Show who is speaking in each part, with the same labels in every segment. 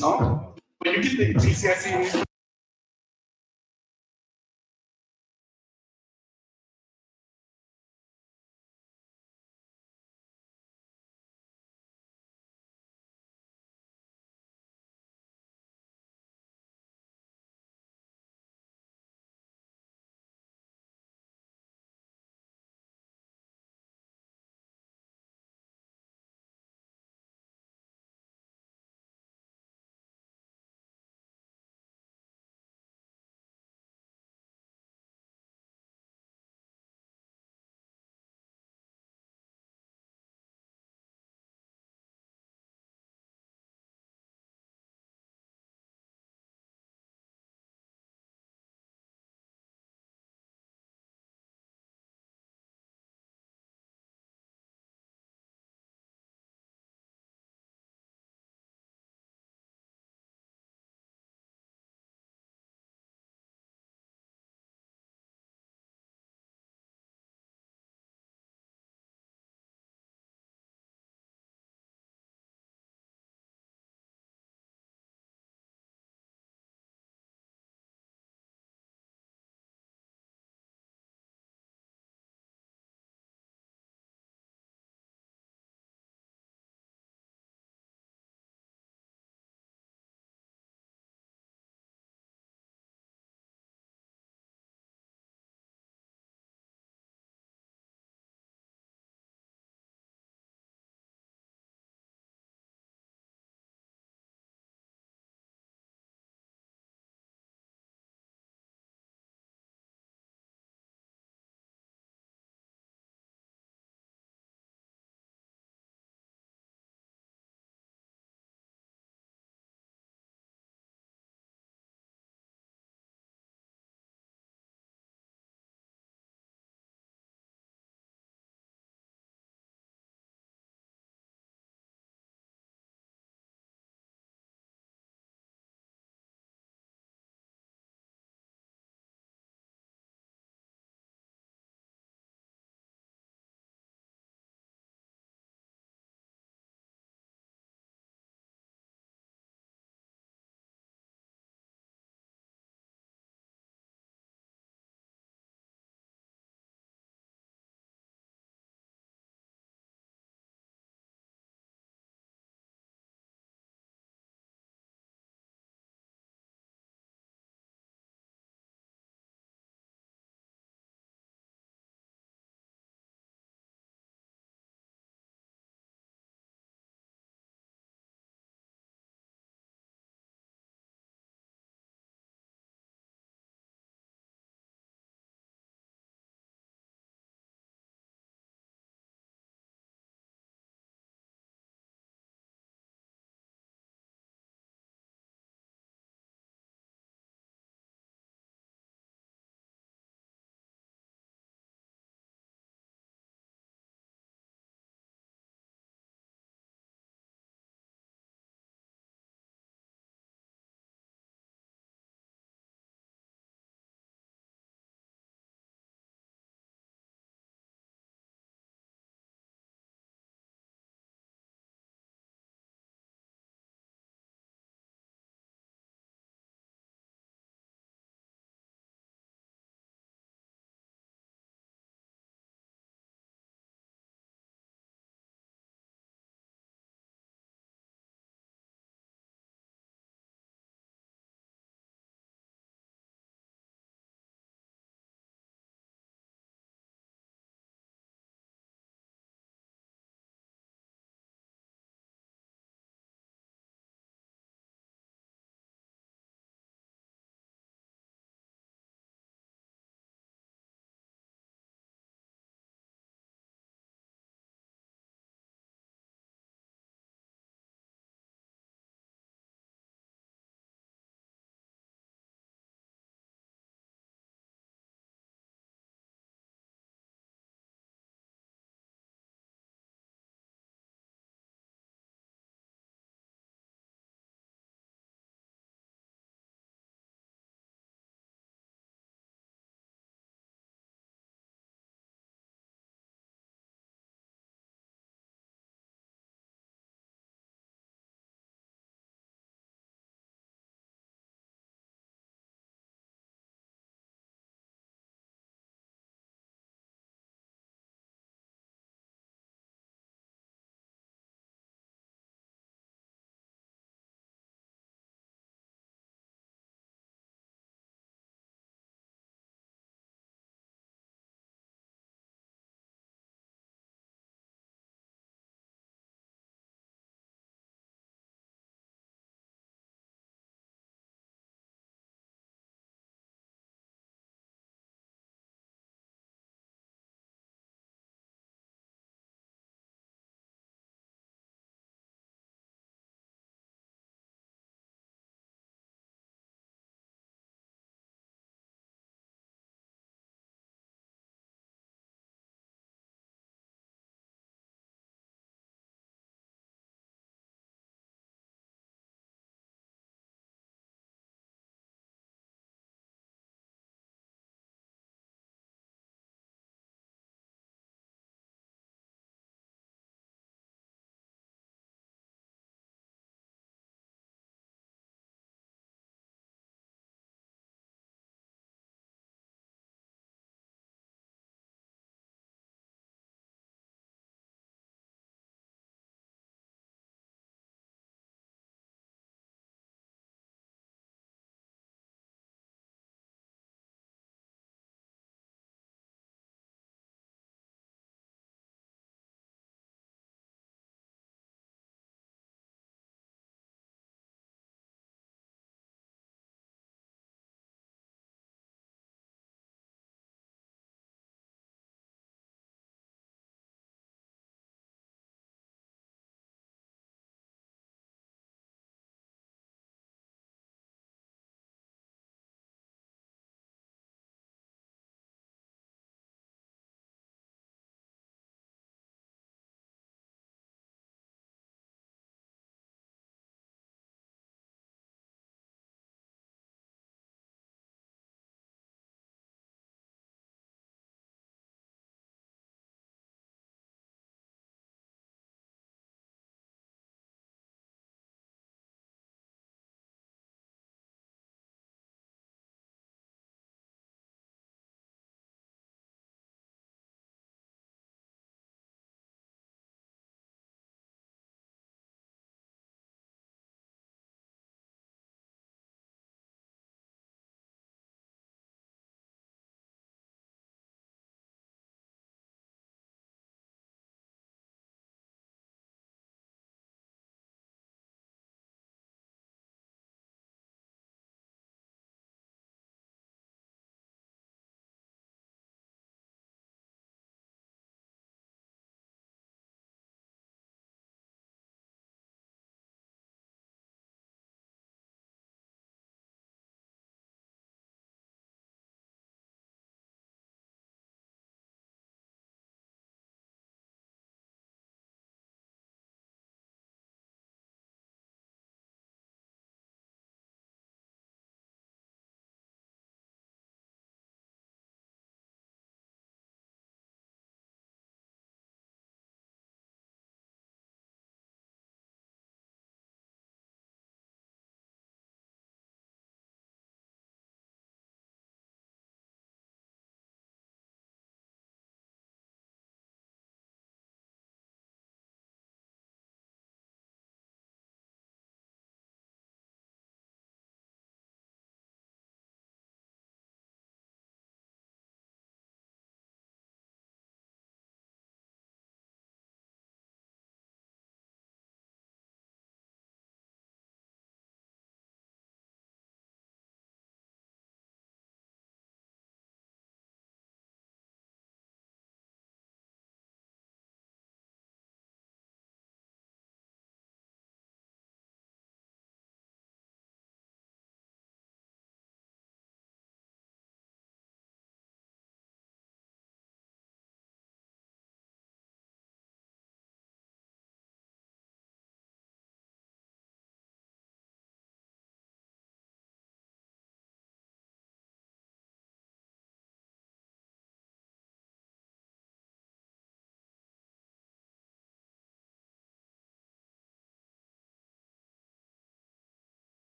Speaker 1: ¿no? When you get the GCSE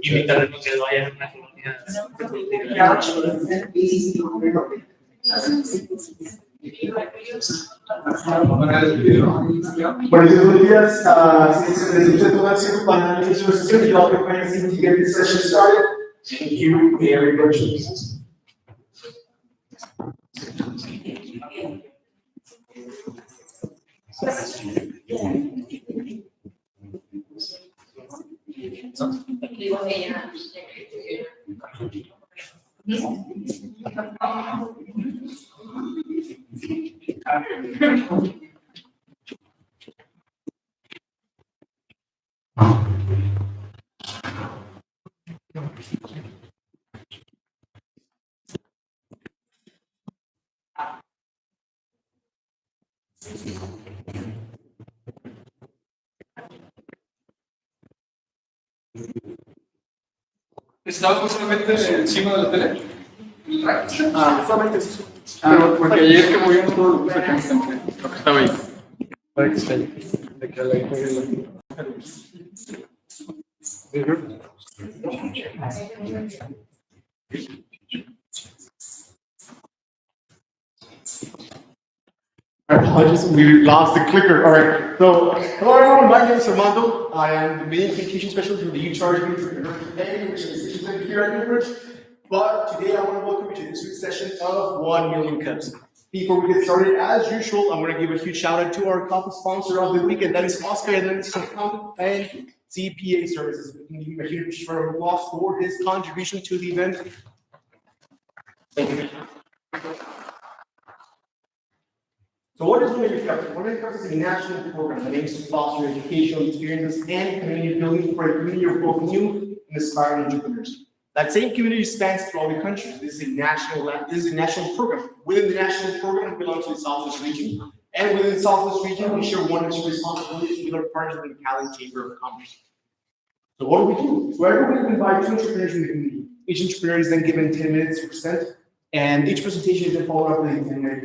Speaker 2: Invitarnos que vayan a una colonia.
Speaker 1: Buenos días. Since the instructor wants to plan the session, you all prepare to get this session started. Thank you very much.
Speaker 3: ¿Estaba justamente encima de la tele? Solamente eso. Porque ayer que movimos todo lo puse acá enfrente, lo que estaba ahí. Para que esté ahí. De que la
Speaker 1: Apologies, we lost the clicker. All right. So, hello everyone. My name is Armando. I am the Million Communication Specialist for the UCharge Entrepreneurship, which is here at Newbridge. But today I want to welcome you to this week's session of 1 Million Cups. Before we get started, as usual, I'm going to give a huge shout out to our coffee sponsor of the week, and that is Oscar and CPA Services. We can give him a huge round of applause for his contribution to the event. Thank you. So what is Million Cups? Million Cups is a national program that aims to foster educational experiences and community building for a community of both new and aspiring entrepreneurs. That same community spans throughout the country. This is a national program. Within the national program, we belong to the Southwest region. And within the Southwest region, we share one or two responsibilities with our partners in the Cali Chamber of Commerce. So what do we do? So every week we invite 2 entrepreneurs in the community. Each entrepreneur is then given 10 minutes to present, and each presentation is then followed up with a 10-minute.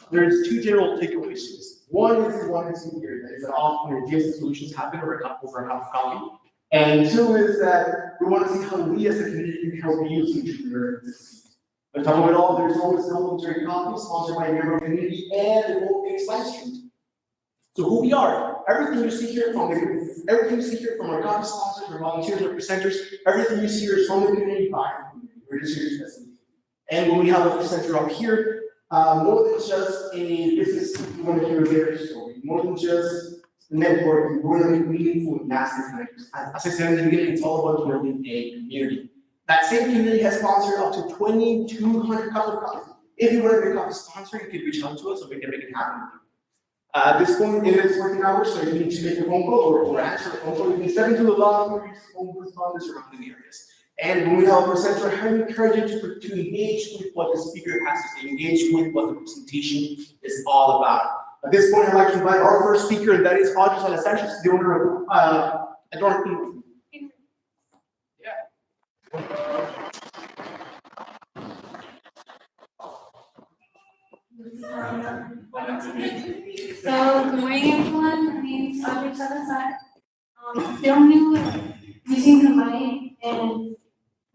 Speaker 1: There's 2 general takeaways to this. One is the one that's in here, that is that often ideas and solutions happen over a cup of coffee. And 2 is that we want to see how we as a community can help you as an entrepreneur. On top of it all, there's always an voluntary coffee sponsored by a member of the community and the whole thing live streamed. So who we are, everything you see here from our coffee sponsors, our volunteers, our presenters, everything you see here is from the community by the community. We're just here to listen. And when we have a presenter up here, more than just a business, we want to hear their story. More than just networking, we want to make meaningful and lasting connections. As I said in the beginning, it's all about building a community. That same community has sponsored up to 2,200 cups of coffee. If you want to become a sponsor, you can reach out to us so we can make it happen. At this point, it is working hours, so you need to make a phone call or answer a phone call. You can step into the lobby or use phone responders around the areas. And when we have a presenter, I encourage you to engage with what the speaker has to say, engage with what the presentation is all about. At this point, I'd like to invite our first speaker, and that is Audrey Salas, the owner of Adorn.
Speaker 4: So, good morning, everyone. My name is Audrey Salazar. Still new using the mic and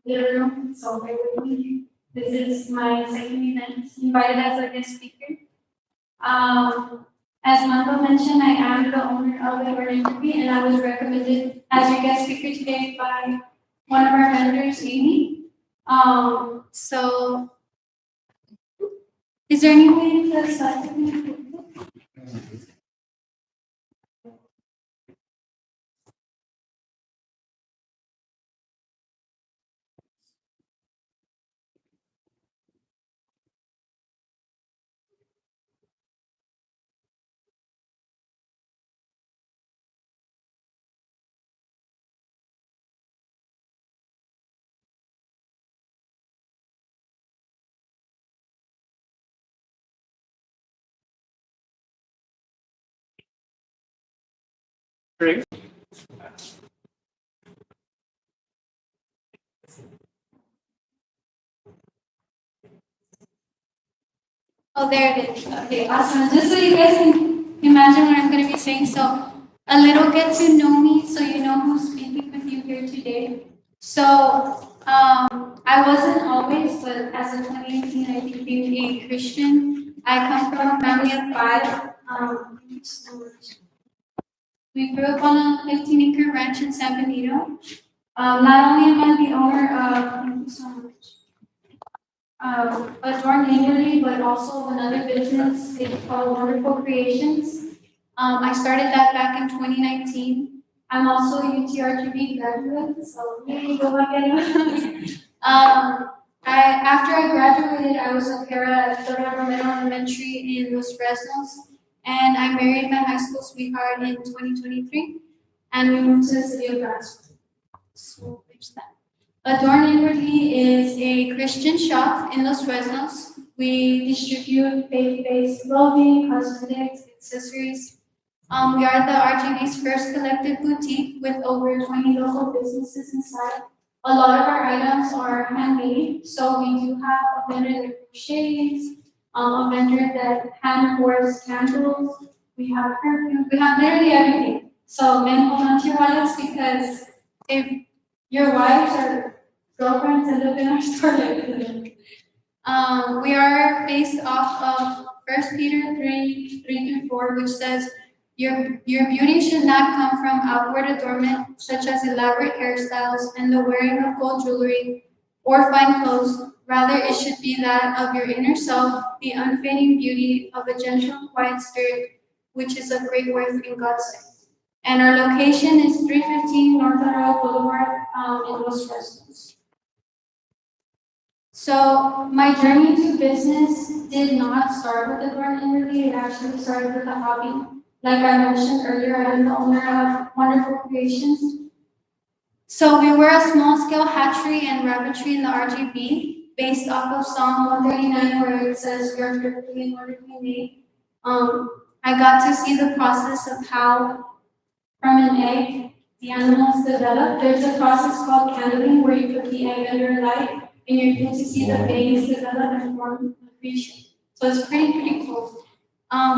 Speaker 4: the room, so bear with me. This is my second event invited as a guest speaker. As Mando mentioned, I am the owner of the Adorn, and I was recommended as your guest speaker today by one of our vendors, Amy. So, is there any way to start me?
Speaker 3: Great.
Speaker 4: Oh, there it is. Okay, awesome. Just so you guys can imagine what I'm going to be saying. So, a little get to know me. so you know who's speaking with you here today. So, I wasn't always, but as of 2018, I became a Christian. I come from a family of five. We grew up on a 15-acre ranch in San Benito. Not only am I the owner of, thank you so much, Adorn Inwardly, but also of another business. It's called Wonderful Creations. I started that back in 2019. I'm also a UTRGV graduate, so yay, go back anyway. After I graduated, I was a para at Third Elementary in Los Fresnos, and I married my high school sweetheart in 2023, and we moved to the city of Brownsville. So there's that. Adorn Inwardly is a Christian shop in Los Fresnos. We distribute faith-based clothing, cosmetics, accessories. We are the RGV's first collective boutique with over 20 local businesses inside. A lot of our items are handmade, so we do have a vendor that crochets, a vendor that hand pours candles. We have perfume. We have literally everything. So men, hold on to your wallets because if your wives or girlfriends end up in our store, we are based off of 1 Peter 3:4, which says, your beauty should not come from outward adornment, such as elaborate hairstyles and the wearing of gold jewelry or fine clothes. Rather, it should be that of your inner self, the unfading beauty of a gentle, quiet spirit, which is of great worth in God's sight. And our location is 315 North Monroe Boulevard in Los Fresnos. So my journey to business did not start with Adorn Inwardly. It actually started with a hobby. Like I mentioned earlier, I'm the owner of Wonderful Creations. So we were a small-scale hatchery and rabbitry in the RGB, based off of Psalm 139, where it says, "We are fearfully and wonderfully made." I got to see the process of how, from an egg, the animals develop. There's a process called candling, where you put the egg under light, and you get to see the babies develop and form a creation. So it's pretty cool.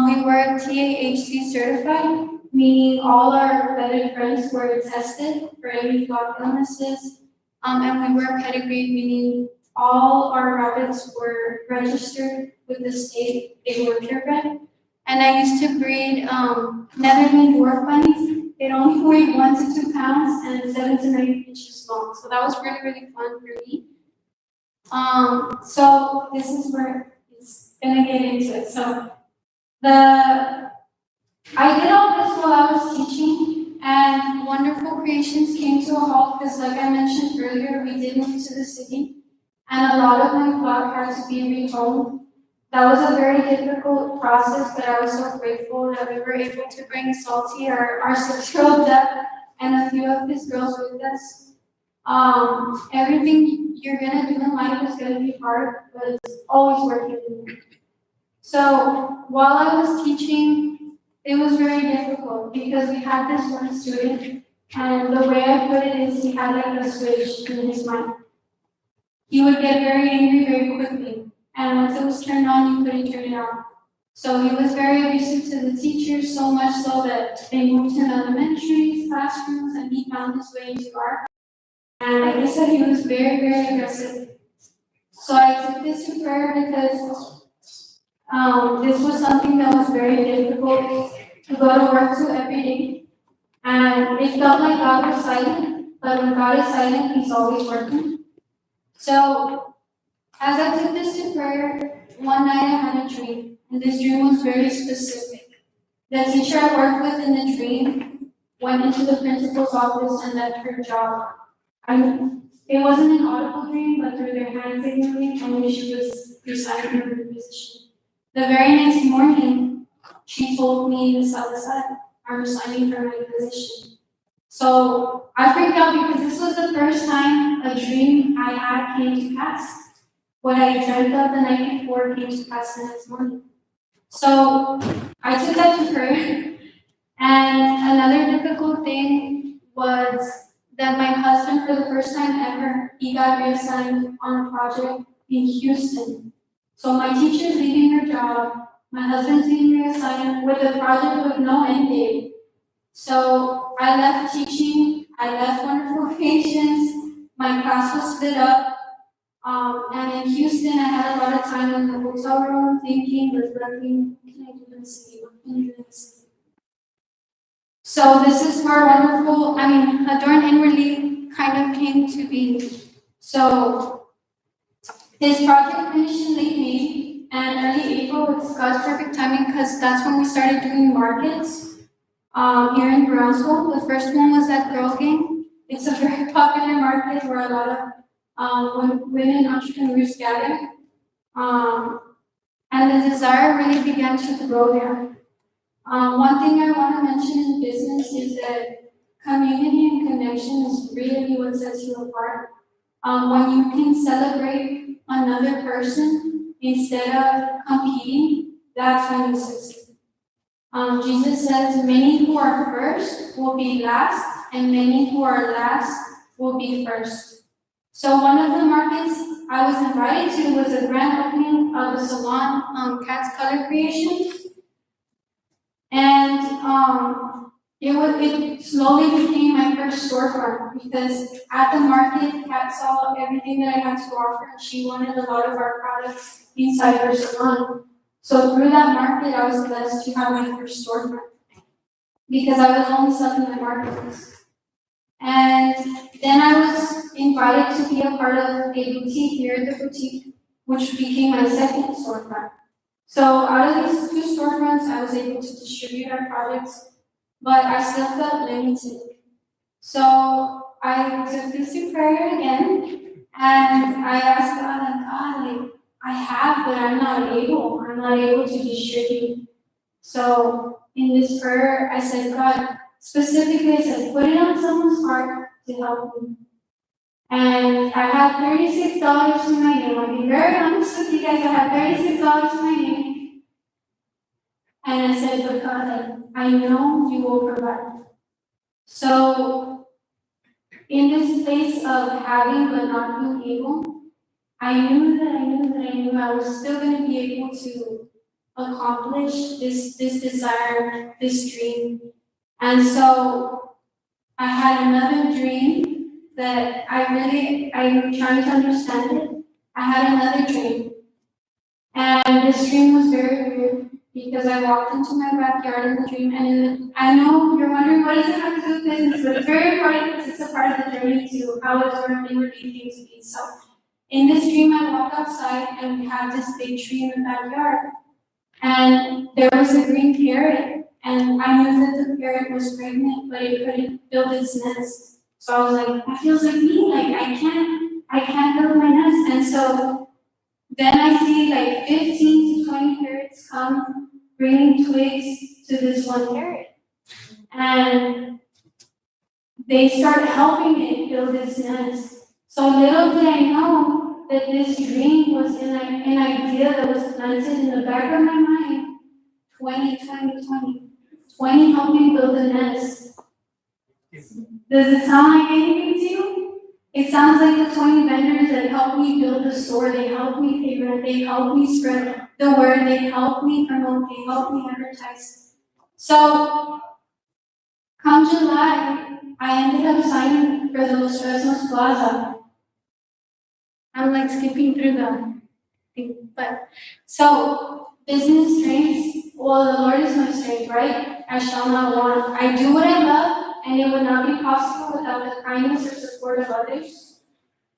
Speaker 4: We were TAHC certified, meaning all our vetted friends were tested for any blood illnesses, and we were pedigreed, meaning all our rabbits were registered with the state. They were purebred. And I used to breed Netherland dwarf bunnies. They only weighed 1 to 2 pounds and 7 to 9 inches long. So that was really fun for me. So this is where it's gonna get into it. So I did all this while I was teaching, and Wonderful Creations came to a halt because, like I mentioned earlier, we did move to the city, and a lot of my plot had to be retold. That was a very difficult process, but I was so grateful that we were able to bring Salty, our 6-year-old dad, and a few of his girls with us. Everything you're gonna do in life is gonna be hard, but it's always worth it. So while I was teaching, it was very difficult because we had this one student, and the way I put it is he had like a switch in his mind. He would get very angry very quickly, and once it was turned on, you couldn't turn it off. So he was very abusive to the teachers, so much so that they moved him elementary classrooms, and he found his way into art. And like I said, he was very aggressive. So I took this to prayer because this was something that was very difficult to go to work to every day. And it felt like God was silent, but when God is silent, He's always working. So as I took this to prayer, one night I had a dream, and this dream was very specific. The teacher I worked with in the dream went into the principal's office and left her job. It wasn't an audible dream, but through their hand signaling, and she was resigning from her position. The very next morning, she told me, "Miss Salazar, I'm resigning from my position." So I freaked out because this was the first time a dream I had came to pass. What I dreamt of the night before came to pass the next morning. So I took that to prayer. And another difficult thing was that my husband, for the first time ever, he got reassigned on a project in Houston. So my teacher's leaving her job, my husband's being reassigned with a project with no end date. So I I left teaching, I left Wonderful Patients, my class was split up. And in Houston, I had a lot of time in the hotel room thinking, reflecting, what can I do in the city? What can I do in the city? So this is where Adorn Inwardly kind of came to be. So this project finished in late May and early April was God's perfect timing because that's when we started doing markets here in Brownsville. The first one was at Girl Gang. It's a very popular market where a lot of women entrepreneurs gather. And the desire really began to grow there. One thing I want to mention in business is that community and connection is really what sets you apart. When you can celebrate another person instead of competing, that's when you succeed. Jesus says, many who are first will be last, and many who are last will be first. So one of the markets I was invited to was a grand opening of a salon, Cat's Color Creations. And it slowly became my first storefront because at the market, Kat saw everything that I had to offer and she wanted a lot of our products inside her salon. So through that market, I was blessed to have my first storefront because I was only selling my markets. And then I was invited to be a part of a boutique here at the boutique, which became my second storefront. So out of these two storefronts, I was able to distribute our products, but I still felt limited. So I took this to prayer again, and I asked God, I have, but I'm not able. I'm not able to distribute. So in this prayer, I said, God, specifically, I said, put it on someone's heart to help me. And I had $36 in my name. I'll be very honest with you guys, I had $36 in my name. And I said, but God, I know you will provide. So in this place of having but not being able, I knew I was still going to be able to accomplish this desire, this dream. And so I had another dream that I'm trying to understand it. I had another dream. And this dream was very weird because I walked into my backyard in the dream, and I know you're wondering what does it have to do with business, but it's very important because it's a part of the journey to how Adorn Inwardly came to be. So in this dream, I walked outside and we had this big tree in the backyard, and there was a green parrot, and I knew that the parrot was pregnant, but it couldn't build its nest. So I was like, that feels like me. Like I can't build my nest, and so then I see like 15 to 20 parrots come bringing twigs to this one parrot. And they start helping it build its nest. So little did I know that this dream was an idea that was planted in the back of my mind. 20 helping build a nest. Does it sound like anything to you? It sounds like the 20 vendors that helped me build the store, they helped me pay rent, they helped me spread the word, they helped me promote, they helped me advertise. So, come July, I ended up signing for the Los Fresnos Plaza. I'm like skipping through the thing, but so business strengths, well, the Lord is my strength, right? I shall not want. I do what I love, and it would not be possible without the kindness or support of others.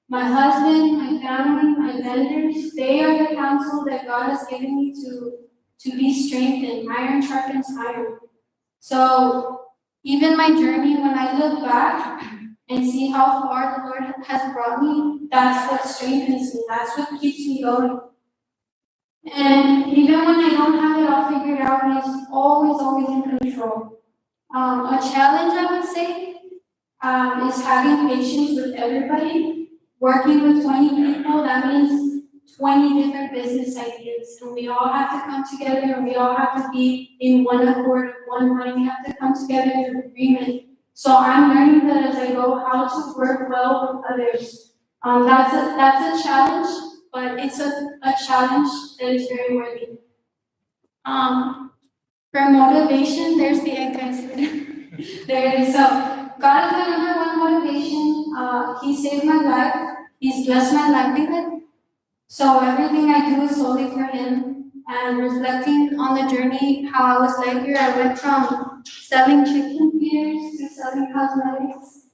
Speaker 4: My husband, my family, my vendors, they are the counsel that God has given me to be strengthened. Iron sharpens iron. So even my journey, when I look back and see how far the Lord has brought me, that's what strengthens me. That's what keeps me going. And even when I don't have it all figured out, He's always in control. A challenge, I would say, is having patience with everybody. Working with 20 people, that means 20 different business ideas. And we all have to come together, and we all have to be in one accord, one mind. We have to come together in agreement. So I'm learning that as I go, how to work well with others. That's a challenge, but it's a challenge that is very worthy. For motivation, there's the egg guys. There it is. So God is my number one motivation. He saved my life. He's blessed my livelihood. So everything I do is solely for Him. And reflecting on the journey, how I was led here, I went from selling chicken feeders to selling cosmetics.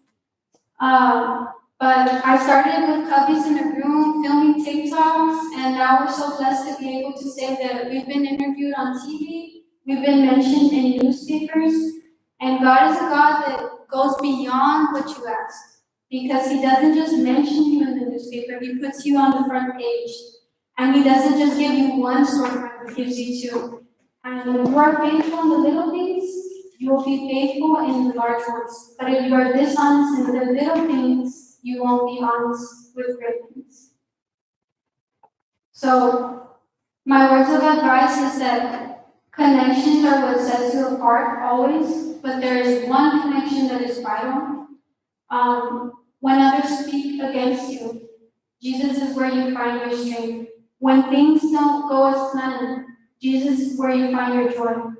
Speaker 4: But I started with Cubbies in a Room, filming TikToks, and now we're so blessed to be able to say that we've been interviewed on TV, we've been mentioned in newspapers, and God is a God that goes beyond what you ask. Because He doesn't just mention you in the newspaper, He puts you on the front page. And He doesn't just give you one storefront, He gives you two. And if you are faithful in the little things, you will be faithful in the large ones. But if you are dishonest in the little things, you won't be honest with great things. So, my words of advice is that connections are what sets you apart always, but there is one connection that is vital. When others speak against you, Jesus is where you find your strength. When things don't go as planned, Jesus is where you find your joy.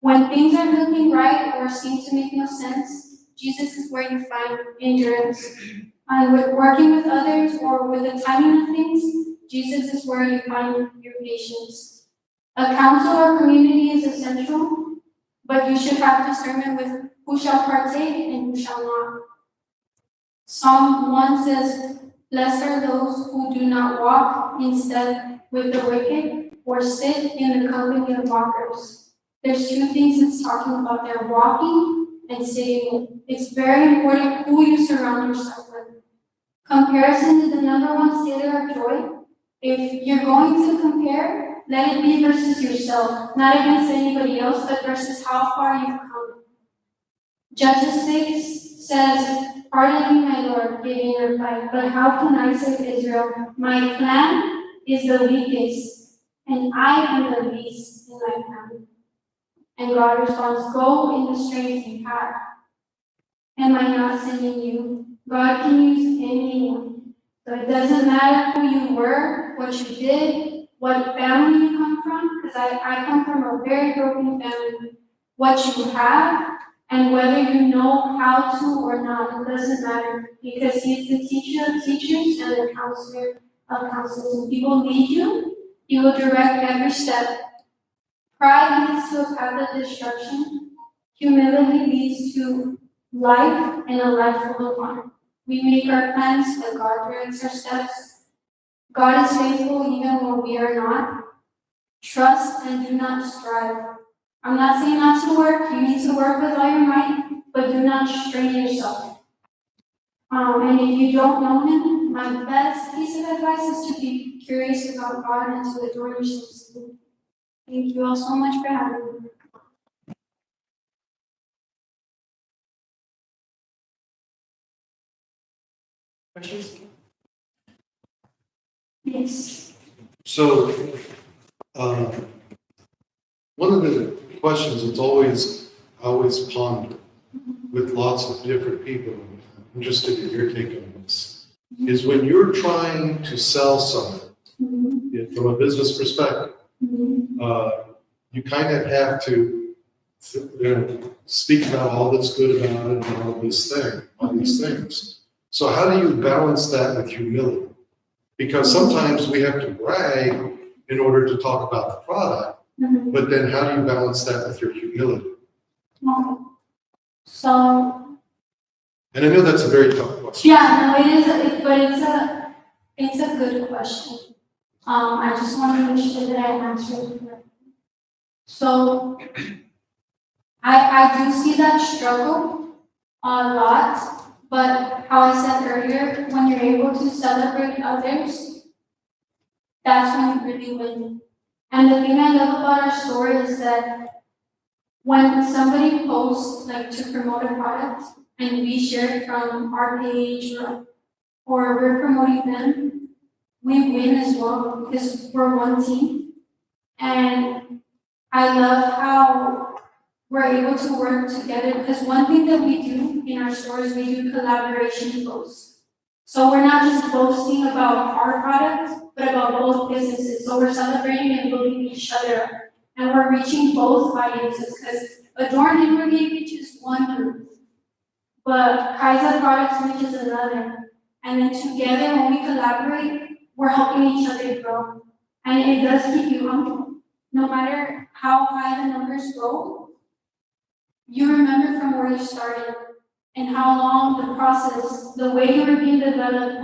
Speaker 4: When things are looking right or seem to make no sense, Jesus is where you find endurance. And with working with others or with the timing of things, Jesus is where you find your patience. A council or community is essential, but you should have discernment with who shall partake and who shall not. Psalm 1 says, "Blessed are those who do not walk in step with the wicked or sit in the company of mockers." There's two things it's talking about there, walking and sitting. It's very important who you surround yourself with. Comparison is the number one stealer of joy. If you're going to compare, let it be versus yourself, not against anybody else, but versus how far you've come. Judges 6 says, "Pardon me, my Lord," giving a reply, "but how can I save Israel? My clan is the weakest, and I am the least in my family." And God responds, "Go in the strength you have. Am I not sending you?" God can use anyone. So it doesn't matter who you were, what you did, what family you come from, because I come from a very broken family. What you have, and whether you know how to or not, it doesn't matter. Because He is the teacher of teachers and the counselor of counselors. He will lead you, He will direct every step. Pride leads to a path of destruction. Humility leads to life and a life full of honor. We make our plans, but God directs our steps. God is faithful even when we are not. Trust and do not strive. I'm not saying not to work. You need to work with all your might, but do not strain yourself. And if you don't know Him, my best piece of advice is to be curious about God and to adore yourself. Thank you all so much for having me.
Speaker 1: Questions?
Speaker 4: Yes.
Speaker 2: So, one of the questions that's always pondered with lots of different people, I'm interested in your take on this, is when you're trying to sell something from a business perspective, you kind of have to speak about all that's good about it and all these things. So how do you balance that with humility? Because sometimes we have to brag in order to talk about the product, but then how do you balance that with your humility?
Speaker 4: So.
Speaker 2: And I know that's a very tough question.
Speaker 4: Yeah, no, it is, but it's a good question. I just want to make sure that I answer it correctly. So, I do see that struggle a lot, but how I said earlier, when you're able to celebrate others, that's when you really win. And the thing I love about our store is that when somebody posts, like, to promote a product, and we share it from our page or we're promoting them, we win as well because we're one team. And I love how we're able to work together because one thing that we do in our stores, we do collaboration posts. So we're not just boasting about our product, but about both businesses. So we're celebrating and building each other up. And we're reaching both audiences because Adorn Inwardly, which is one group, but Kaiser Products, which is another. And then together, when we collaborate, we're helping each other grow. And it does keep you humble. No matter how high the numbers go, you remember from where you started and how long the process, the way you were being developed.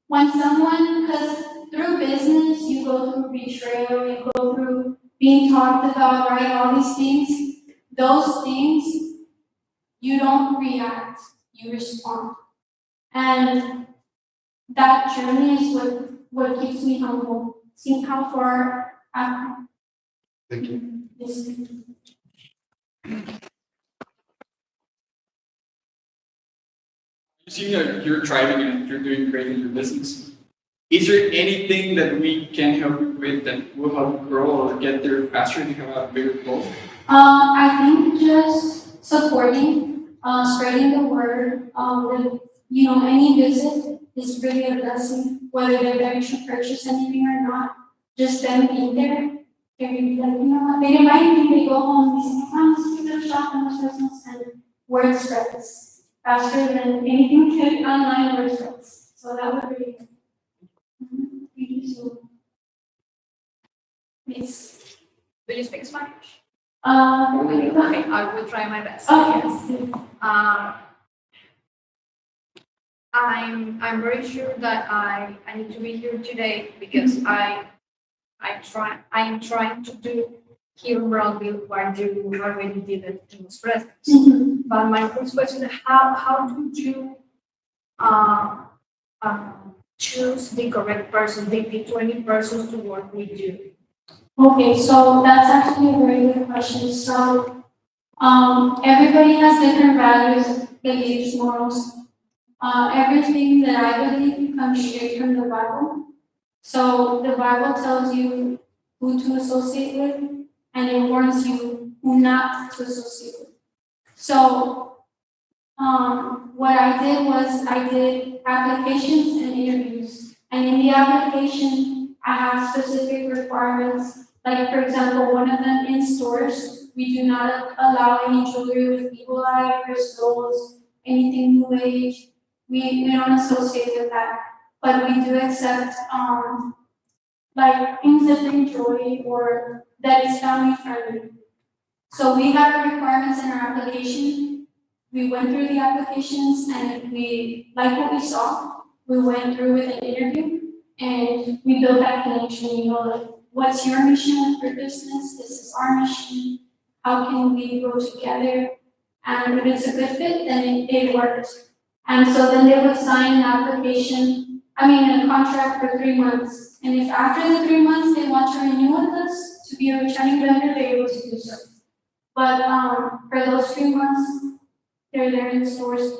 Speaker 4: When someone, because through business, you go through betrayal, you go through being talked about, right? All these things, those things, you don't react, you respond. And that journey is what keeps me humble. Seeing how far I've come.
Speaker 2: Thank you.
Speaker 4: Yes.
Speaker 3: You see that you're thriving and you're doing great in your business. Is there anything that we can help you with that will help you grow or get there faster and have a bigger goal?
Speaker 4: I think just supporting, spreading the word, with, any visit is really a blessing, whether they're there to purchase anything or not. Just them being there, they're gonna be like, you know what, they invite me, they go home, they say, "Come, let's do the shop and let's business," and word spreads faster than anything could online, word spreads. So that would be. Thank you so. Yes.
Speaker 5: Do you speak Spanish?
Speaker 4: Okay.
Speaker 5: Okay, I will try my best.
Speaker 4: Okay.
Speaker 5: I'm very sure that I need to be here today because I am trying to do here in Brownville what you already did in this presence. But my first question is how do you choose the correct person, the 20 persons to work with you?
Speaker 4: Okay, so that's actually a very good question. So, everybody has different values, beliefs, morals. Everything that I believe comes straight from the Bible. So the Bible tells you who to associate with, and it warns you who not to associate with. So, what I did was I did applications and interviews, and in the application, I have specific requirements. Like, for example, one of them in stores, we do not allow any jewelry with evil eye, crystals, anything new age. We don't associate with that. But we do accept, like things that bring joy or that is family friendly. So we have requirements in our application. We went through the applications, and if we like what we saw, we went through with an interview and we built that connection, like, what's your mission for business? This is our mission. How can we grow together? And if it's a good fit, then it works. And so then they would sign an a contract for 3 months. And if after the 3 months they want to renew with us to be a returning vendor, they're able to do so. But for those 3 months, they're there in the stores.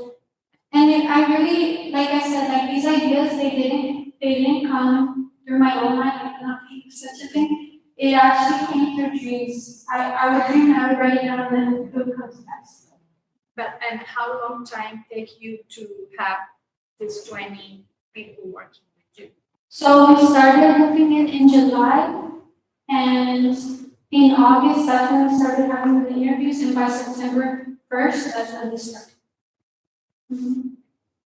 Speaker 4: And I really, like I said, like these ideas, they didn't come through my own mind. I cannot think of such a thing. It actually came through dreams. I would dream and I would write it down, and then it would come to pass.
Speaker 5: And how long time take you to have these 20 people working with you?
Speaker 4: So we started looking in July, and in August, that's when we started having the interviews, and by September 1st, that's when we started.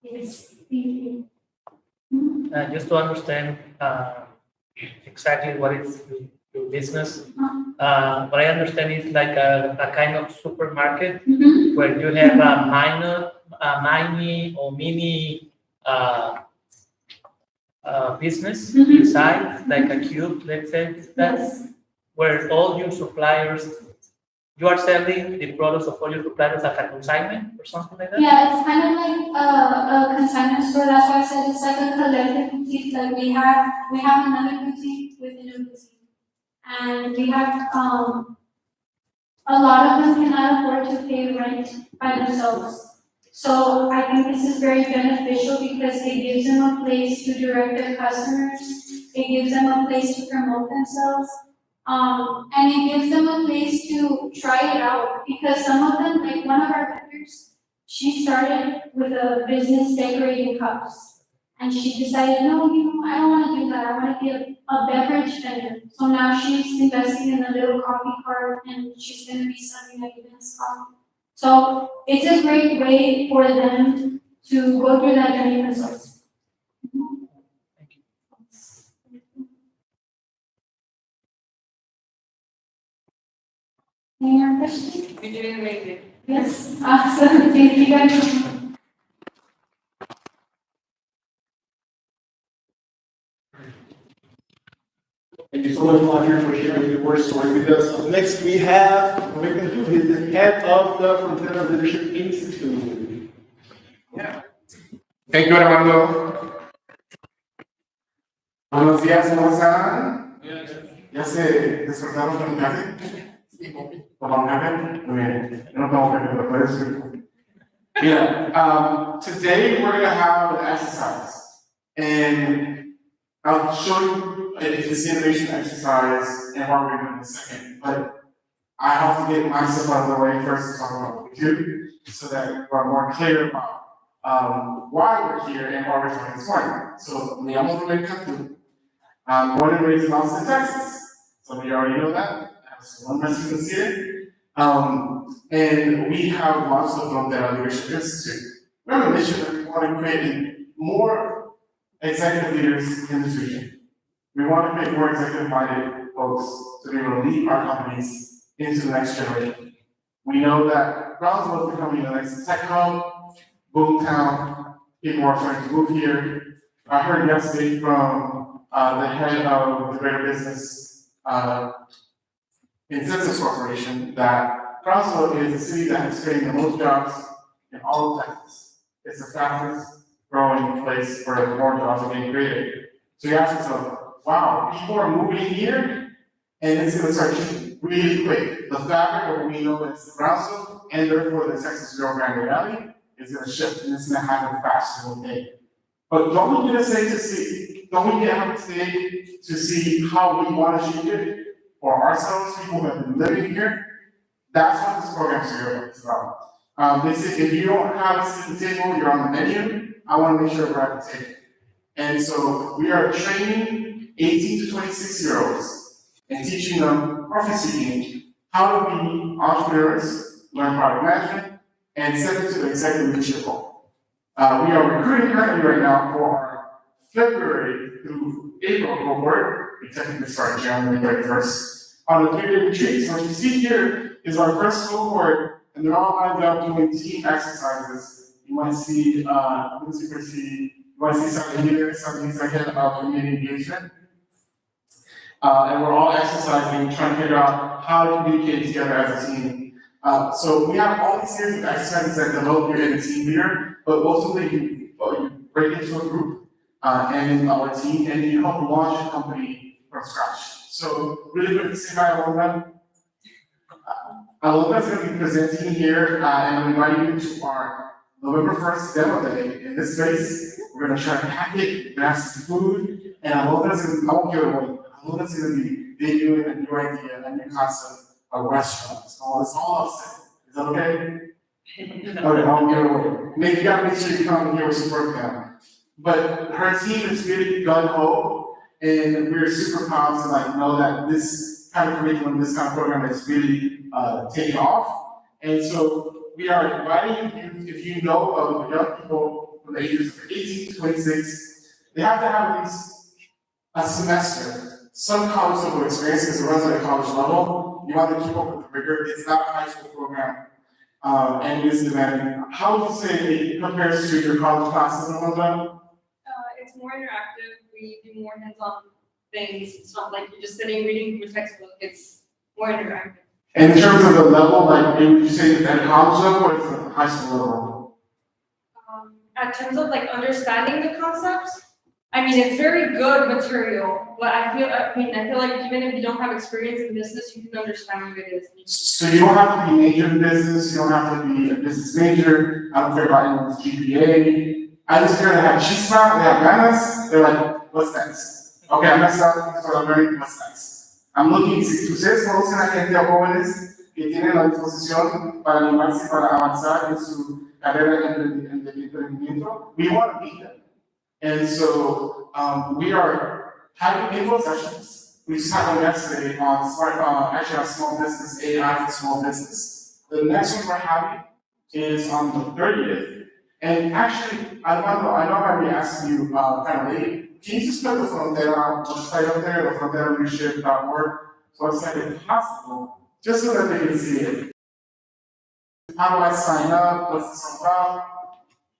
Speaker 4: Yes, thank you.
Speaker 6: Just to understand exactly what is your business, what I understand is like a kind of supermarket where you have a mini business inside, like a cube, let's say,
Speaker 4: Yes.
Speaker 6: where all your suppliers, you are selling the products of all your suppliers as a consignment or something like that?
Speaker 4: Yeah, it's kind of like a consignment store. That's why I said it's like a collective boutique. Like we have another boutique within a boutique, and we have a lot of them cannot afford to pay rent by themselves. So I think this is very beneficial because it gives them a place to direct their customers. It gives them a place to promote themselves. And it gives them a place to try it out because some of them, like one of our vendors, she started with a business decorating cups. And she decided, no, I don't want to do that. I want to be a beverage vendor. So now she's investing in a little coffee cart and she's going to be selling like events coffee. So it's a great way for them to go through that journey themselves. Any other questions?
Speaker 5: You did amazing.
Speaker 4: Yes, awesome. Thank you guys.
Speaker 1: Thank you so much, Roger, for sharing your work story with us. Up next, we have Rebecca, who is the head of the Frontera Leadership Institute.
Speaker 7: Thank you, Armando. Buenos días, ¿cómo están? ¿Ya se despertaron con café? ¿Tomaron café? Muy bien. Yo no tomo café, pero puedes decir. Mira, today we're going to have an exercise. And I'll show you this innovation exercise and what we're doing in a second. But I have to get myself out of the way first to talk about what we do so that you are more clear about why we're here and why we're talking this morning. So, me llamo Million Cups. I'm born and raised in Austin, Texas. Some of you already know that. I have one Mexicans here. And we have launched the Frontera Leadership Institute. We have a mission that we want to create more executive leaders in this region. We want to create more executive-minded folks to be able to lead our companies into the next generation. We know that Brownsville is becoming the next tech hub, boom town. People are trying to move here. I heard yesterday from the head of the Greater Business Incentives Corporation that Brownsville is the city that is creating the most jobs in all of Texas. It's the fastest growing place where more jobs are being created. So you ask yourself, wow, people are moving here and it's going to start changing really quick. The fabric of what we know as Brownsville and therefore the Texas Rio Grande Valley is going to shift and it's going to happen faster than we think. But don't we get a say to see, don't we get a say to see how we want to shape it for ourselves, people who have been living here? That's what this program is about. They say if you don't have a seat at the table, you're on the menu. I want to make sure we're at the table. And so we are training 18 to 26-year-olds and teaching them, roughly speaking, how to be entrepreneurs, learn product management, and step into the executive leadership role. We are recruiting currently right now for our February through April cohort. We technically start January 31st on the 3-day retreat. So what you see here is our first cohort, and they're all lined up doing team exercises. You might see, you might see something here, something's ahead of community engagement. And we're all exercising, trying to figure out how to communicate together as a team. So we have all these series of exercises that develop you in a team leader, but ultimately you break into a group and in our team, and you help launch a company from scratch. So really quick to say hi, Alona. Alona is going to be presenting here, and I'm inviting you to our November 1st demo day. In this space, we're going to try to hack it, we're going to have some food, and Alona's going to, I won't give it away, Alona's going to be debuting a new idea, a new concept, a restaurant. It's all upset. Is that okay? Okay, I'll give it away. Maybe you gotta make sure you come here with some work now. But her team is really gung-ho, and we're super proud to know that this kind of curriculum, this kind of program is really taking off. And so we are inviting you, if you know of young people from the ages of 18 to 26, they have to have at least a semester, some college level experience, because it runs at a college level. You want to keep up with the rigor. It's not a high school program, and it is demanding. How would you say it compares to your college classes and all that?
Speaker 5: It's more interactive. We do more hands-on things. It's not like you're just sitting reading from a textbook. It's more interactive.
Speaker 7: And in terms of the level, would you say it's at college level or is it high school level?
Speaker 5: In terms of understanding the concepts, it's very good material, but I feel like even if you don't have experience in business, you can understand what it is.
Speaker 7: So you don't have to be major in business, you don't have to be a business major, I don't care about anyone's GPA. I just care they have chispa, they have ganas, they're like, what's next? Okay, I messed up, that's what I'm learning, what's next? I'm looking, si ustedes conocen a gente jóvenes que tienen la disposición para animarse, para avanzar en su carrera en el emprendimiento, we want to meet them. And so, we are having info sessions. We just had one yesterday on actually on small business, AI for small business. The next one we're having is on the 30th. And actually, I know I might be asking you, kind of late, can you just put the Frontera website up there, the fronteraleadership.org website if possible, just so that they can see it? How do I sign up? What's this about?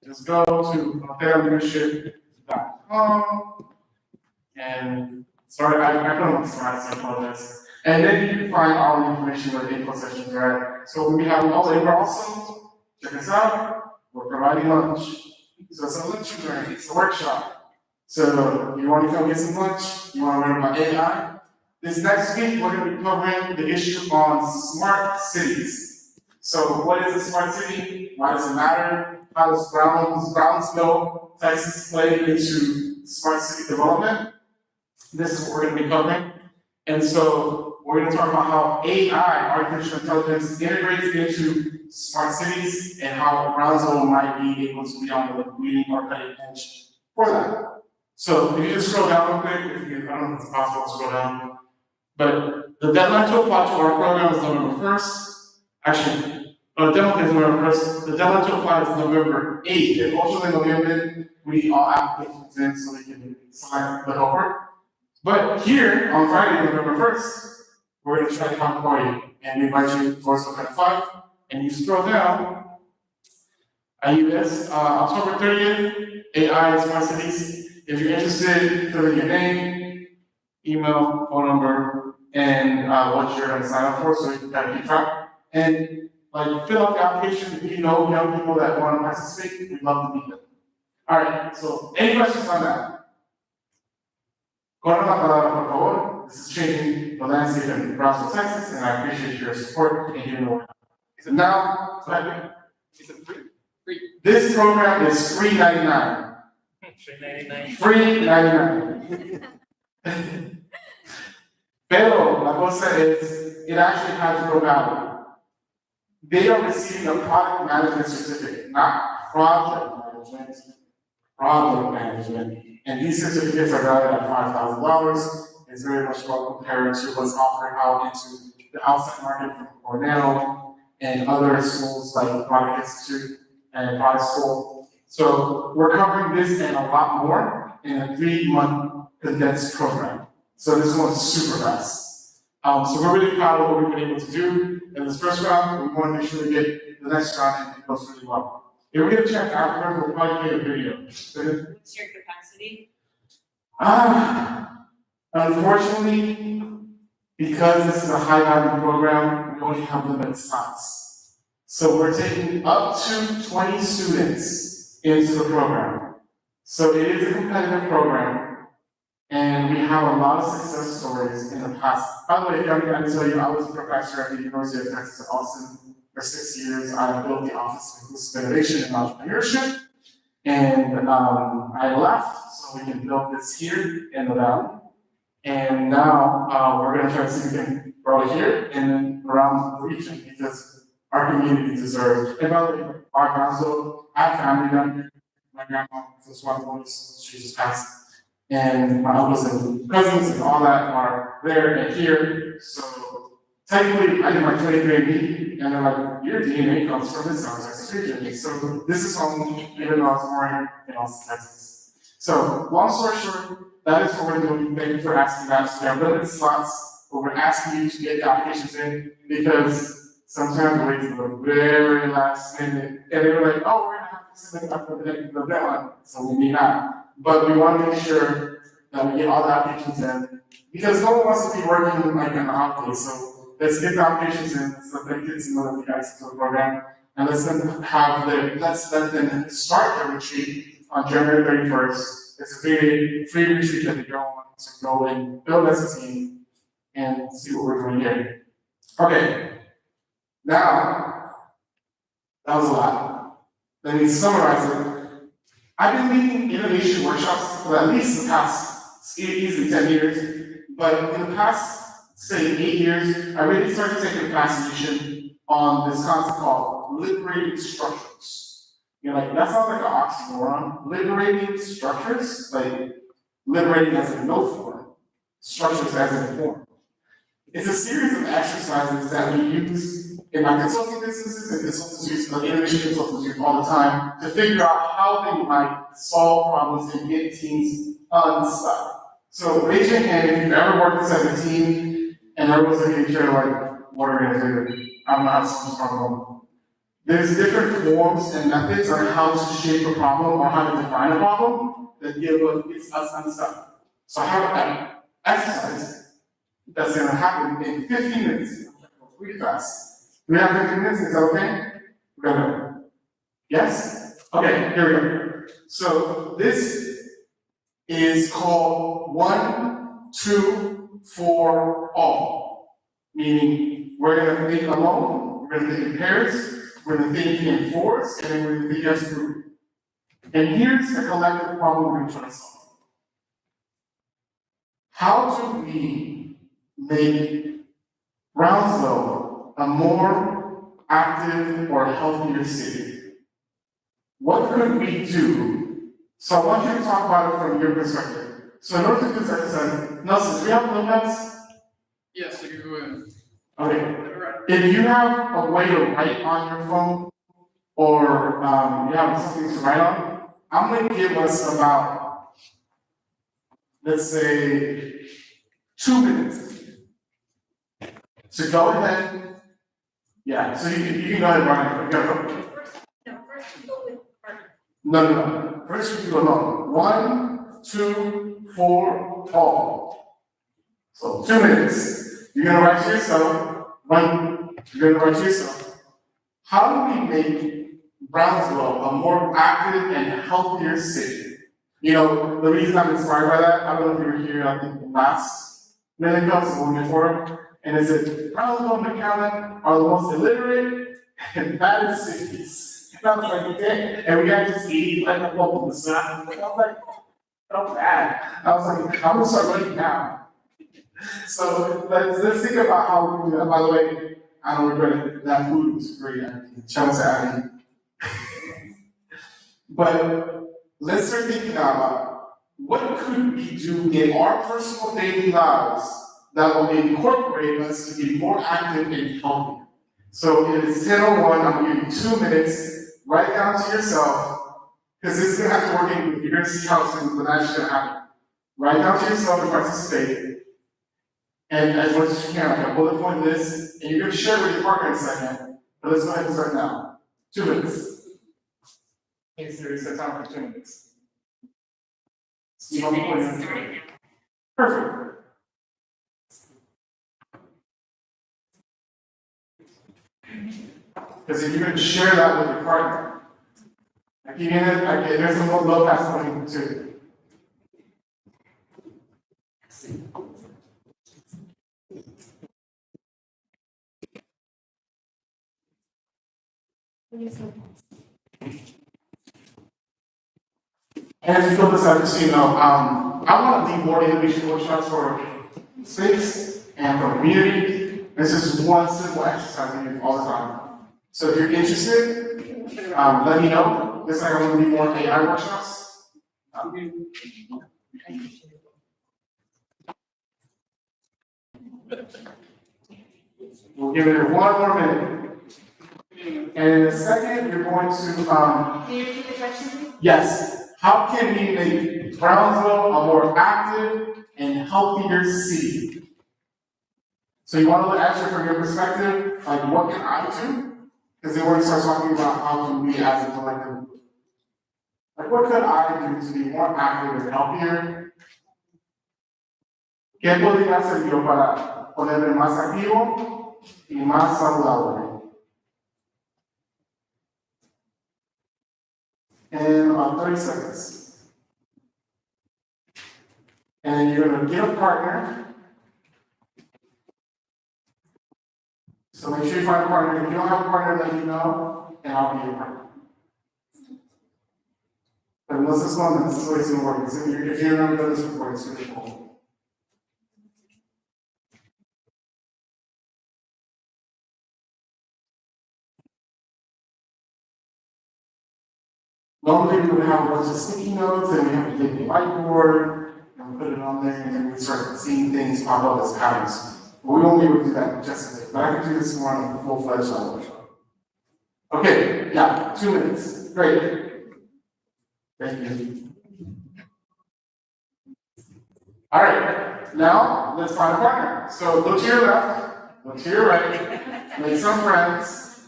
Speaker 7: Just go to fronteraleadership.com and sorry, I don't know the slides, I apologize. And then you can find all the information where the info sessions are at. So we have all labor also. Check us out. We're providing lunch. So it's a lunch and learn, it's a workshop. So you want to come get some lunch, you want to learn about AI. This next week, we're going to be covering the issue on smart cities. So what is a smart city? Why does it matter? How does Brownsville, Texas play into smart city development? This is what we're going to be covering. And so we're going to talk about how AI, artificial intelligence, integrates into smart cities and how Brownsville might be able to be on the leading or cutting edge for that. So if you just scroll down real quick, I don't know if it's possible to scroll down, but the deadline to apply to our program is November 1st. Actually, the deadline is November 1st. The deadline to apply is November 8th. And also in November, we need all applications in so we can select the helper. But here on Friday, November 1st, we're going to try to have a party and we invite you towards the 5. And you scroll down, IUS, October 30th, AI and Smart Cities. If you're interested, fill in your name, email, phone number, and what you're going to sign up for so you can kind of keep track. And like fill out the application if you know young people that want to participate, we'd love to meet them. All right, so any questions on that? Corona palabra, por favor. This is changing the landscape in Brownsville, Texas, and I appreciate your support and hearing the word. Now,
Speaker 3: Is it free?
Speaker 7: this program is free 99. Free 99. Pero la cosa is, it actually has real value. They are receiving a product management certificate, not project management, product management. And these certificates are valued at $5,000. It's very much well compared to what's offered out into the outside market from Cornell and other schools like Product Institute and Product School. So we're covering this and a lot more in a 3-month condensed program. So this one's super fast. So we're really proud of what we've been able to do in this first round. We want to make sure we get the next round and it goes really well. If we get a chance afterwards, we'll probably play a video.
Speaker 8: What's your capacity?
Speaker 7: Unfortunately, because this is a high value program, we only have limited slots. So we're taking up to 20 students into the program. So it is a competitive program, and we have a lot of success stories in the past. By the way, I can tell you, I was a professor at the University of Texas at Austin for 6 years. I built the Office of Inclusive Innovation and Entrepreneurship, and I left so we can build this here in the Valley. And now we're going to try to see if we can grow it here and then around the region because our community deserves. And by the way, our Brownsville, I have family down here. My grandma was one of the ones, she just passed. And my uncles and cousins and all that are there and here. So technically, I did my 23andMe, and they're like, your DNA comes from this house, that's your So this is home, even though I was born in Austin, Texas. So long story short, that is what we're doing. Thank you for asking that. So we have limited slots, but we're asking you to get the applications in because sometimes we wait to the very last minute, and they were like, oh, we're gonna have to send it after the deadline, so we may not. But we want to make sure that we get all the applications in because no one wants to be working like an off day. So let's get the applications in so that kids know that the guys to the program, and let's let them start their retreat on January 31st. It's a free retreat that they don't want to go and build as a team and see what we're doing here. Okay, now, that was a lot. Let me summarize it. I've been leading innovation workshops for at least the past easily 10 years, but in the past, say 8 years, I really started taking a fascination on this concept called liberating structures. You're like, that sounds like an oxymoron. Liberating structures, like liberating as in no form, structures as in form. It's a series of exercises that we use in my consulting businesses and consultants like innovation consultants use all the time to figure out how they might solve problems and get teams unstuck. So raise your hand if you've ever worked as a team and everyone's looking at each other like, what are we gonna do? I don't know how to solve this problem. There's different forms and methods on how to shape a problem or how to define a problem that give us unstuck. So I have an exercise that's gonna happen in 15 minutes. Really fast. Do we have 15 minutes? Is that okay? We're gonna. Yes? Okay, here we go. So this is called 1, 2, 4, all. Meaning we're gonna think alone, we're gonna think in pairs, we're gonna think in fours, and then we're gonna think as a group. And here's the collective problem we're trying to solve. How do we make Brownsville a more active or healthier city? What could we do? So I want you to talk about it from your perspective. So in order to do this exercise, Nelson, do we have notepads?
Speaker 3: Yes, you can go in.
Speaker 7: Okay. If you have a way to write on your phone, or you have something to write on, I'm gonna give us about, let's say, 2 minutes. So go ahead. Yeah, so you can go ahead and run it. Go.
Speaker 5: First you go with partner.
Speaker 7: No. First you do alone. 1, 2, 4, all. So 2 minutes. You're gonna write to yourself. You're gonna write to yourself. How do we make Brownsville a more active and healthier city? You know, the reason I'm inspired by that, I don't know if you were here, I think last Million Cups the one before, and it said Brownsville and McAllen are the most illiterate and fattest cities. And I was like, okay, and we got just eat like a local design. I was like, oh bad. I was like, I'm gonna start writing down. So let's think about how we do that. By the way, I don't regret it. That food was great. Shout out to Abby. But let's start thinking about what could we do in our personal daily lives that will incorporate us to be more active and healthy. So it is 10:01, I'm gonna give you 2 minutes, write down to yourself, because this is gonna have to work in, you're gonna see how soon the actually gonna happen. Write down to yourself and participate. And as much as you can, like a bullet point list, and you're gonna share with your partner in a second, but let's go ahead and start now. 2 minutes. Is there a time for 2 minutes?
Speaker 8: 2 minutes starting now.
Speaker 7: Perfect. Because if you're going to share that with your partner, like there's some low pass coming too. And as you fill this out, just so you know, I want to lead more innovation workshops for space and for community. This is one simple exercise we do all the time. So if you're interested, let me know. Just like I want to lead more AI workshops. We'll give it 1 more minute. And in a second, you're going to,
Speaker 5: Can you repeat the question, please?
Speaker 7: yes. How can we make Brownsville a more active and healthier city? So you want to look at it from your perspective, like what can I do? Because then we're going to start talking about how can we as a collective. Like what could I do to be more active and healthier? ¿Qué podría hacer yo para ponerme más activo y más saludable? In about 30 seconds. And then you're going to get a partner. So make sure you find a partner. If you don't have a partner, let me know, and I'll be your partner. But unless this one, this is the way it's going to work. If you've never done this before, it's really cool. Normally, we would have a bunch of sticky notes, and we have to take the whiteboard, and put it on there, and then we start seeing things pop up as patterns. But we won't be able to do that just today, but I can do this more on a full-fledged workshop. Okay, yeah, 2 minutes, great. Thank you. All right, now let's find a partner. So look to your left, look to your right, make some friends,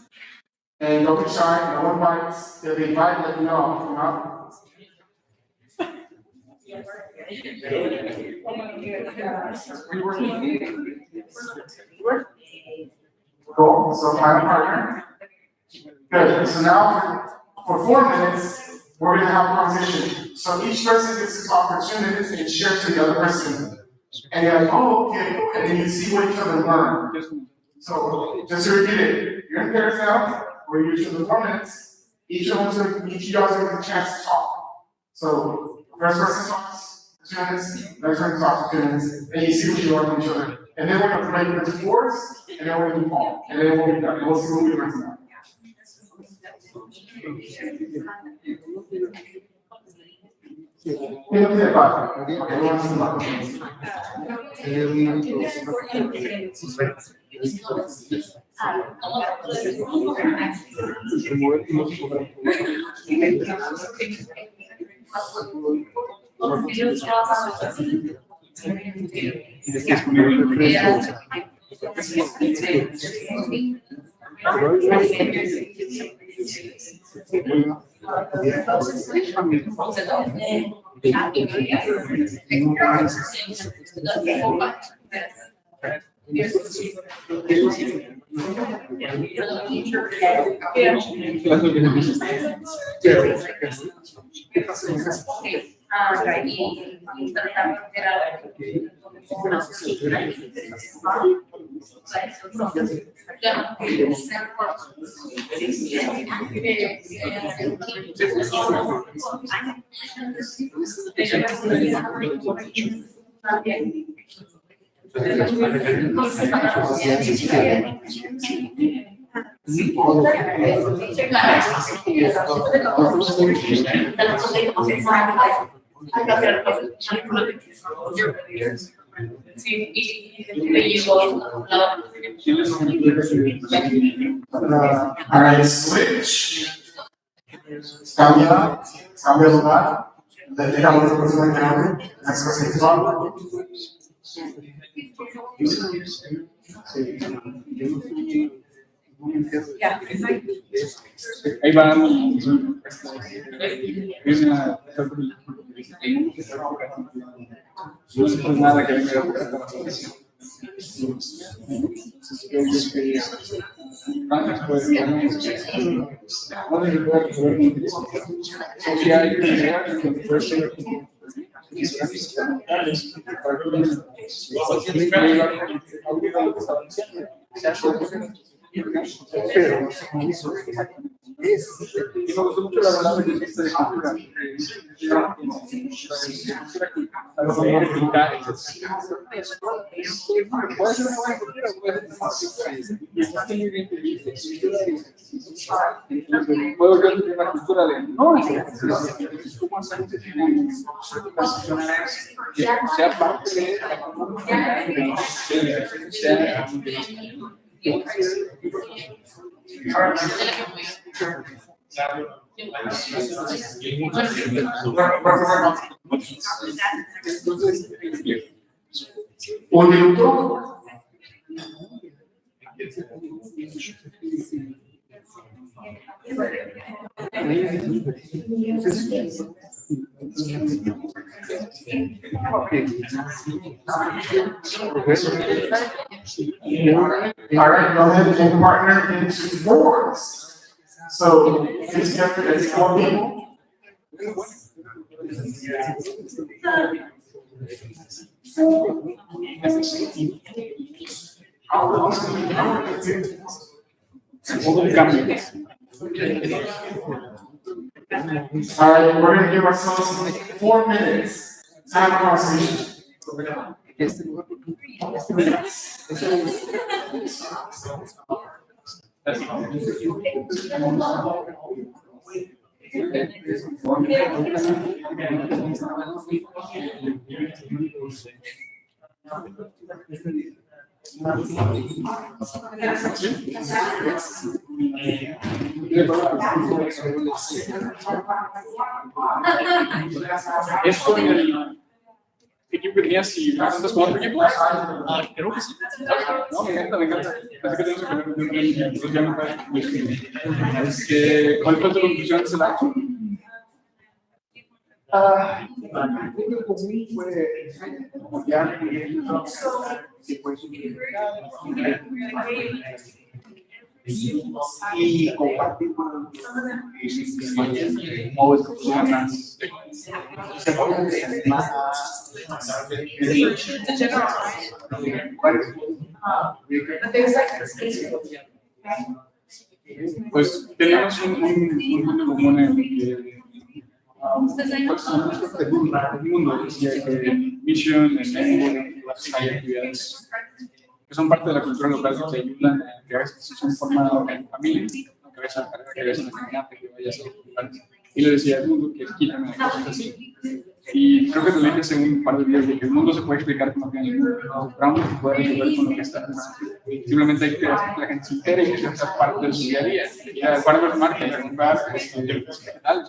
Speaker 7: and don't be shy, no one bites. If they bite, let me know, I'll come out. Cool, so find a partner. Good, so now for 4 minutes, we're gonna have a conversation. So each person gets to talk for 2 minutes and share to the other person. And you're like, oh, okay, and then you see what each other learn. So just to repeat it, you're in pairs now, we're usually for 4 minutes. Each of y'all gonna get a chance to talk. So first person talks for 2 minutes, next person talks for 2 minutes, and you see what you learn from each other. And then we're gonna break into fours, and then we're gonna do all, and then we'll be done. We'll see what we learn from that. Okay, what's the button? All right, switch. Cambia de lugar. Dejamos a la persona que hable. Next person to talk.
Speaker 3: Ahí vamos. No es nada que venga puedo ver la cultura de sea parte de
Speaker 7: Un minuto. All right, go ahead and partner into fours. So this together as 4 people. All right, we're going to give ourselves 4 minutes to have a conversation.
Speaker 3: Es con el equipo que tenías y presentas con otro equipo.
Speaker 1: Creo que sí.
Speaker 3: No, me encanta, me encanta. Así que tenemos que ¿cuál fue tu conclusión de ese live?
Speaker 7: Por mí fue ya que pues y compartir con mis compañeros cómo es que funcionan. Se pueden más
Speaker 3: Pues tenemos un punto común en que el mundo decía que Mission, hay actividades que son parte de la cultura local que te ayudan a que a veces son formadas en familia, que vayas a la carrera, que vayas a la caminata, que vayas a los lugares. Y le decía al mundo que quítame cosas así. Y creo que te lo dije hace un par de días de que el mundo se puede explicar como que los traumas se pueden resolver con lo que está. Simplemente hay que hacer que la gente se entere y que sea parte de su día a día. Y al par de los martes, comprar,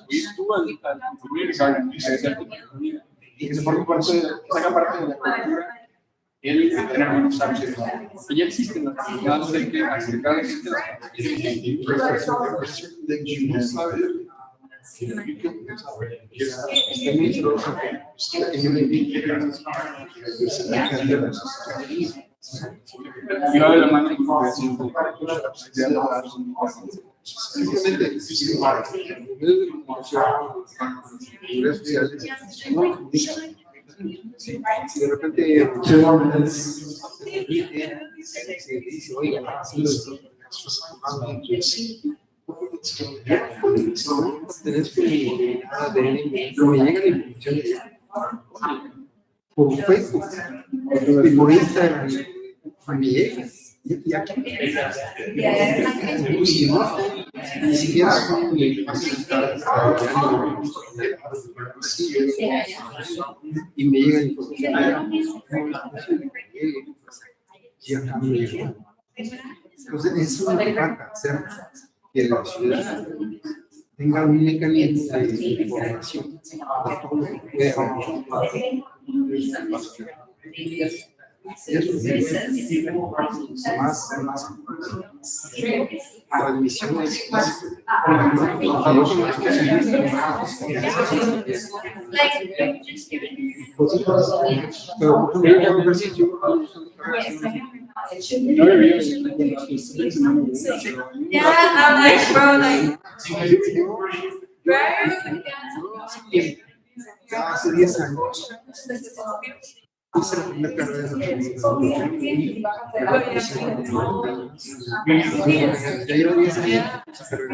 Speaker 3: ir tú al community garden y hacer tu comida. Y que se forme parte, saca parte de la cultura. El tener buenos hábitos. Y ya existen las actividades de que acercar a la gente. Y va de la mano con
Speaker 2: de repente se dice, oiga, haciendo esto, tenés que me llegan informaciones por Facebook y por Instagram, me llegan. Y aquí, y no, ni siquiera son y me llegan información. Y acá me llegan. Entonces, eso es lo que falta, hacer que la ciudad tenga un mecanismo de información. Más transmisiones. Pero ejercicio.
Speaker 5: Yeah, I'm like, bro, like.
Speaker 2: Hace 10 años hice la primera carrera de ya llevo 10 años, pero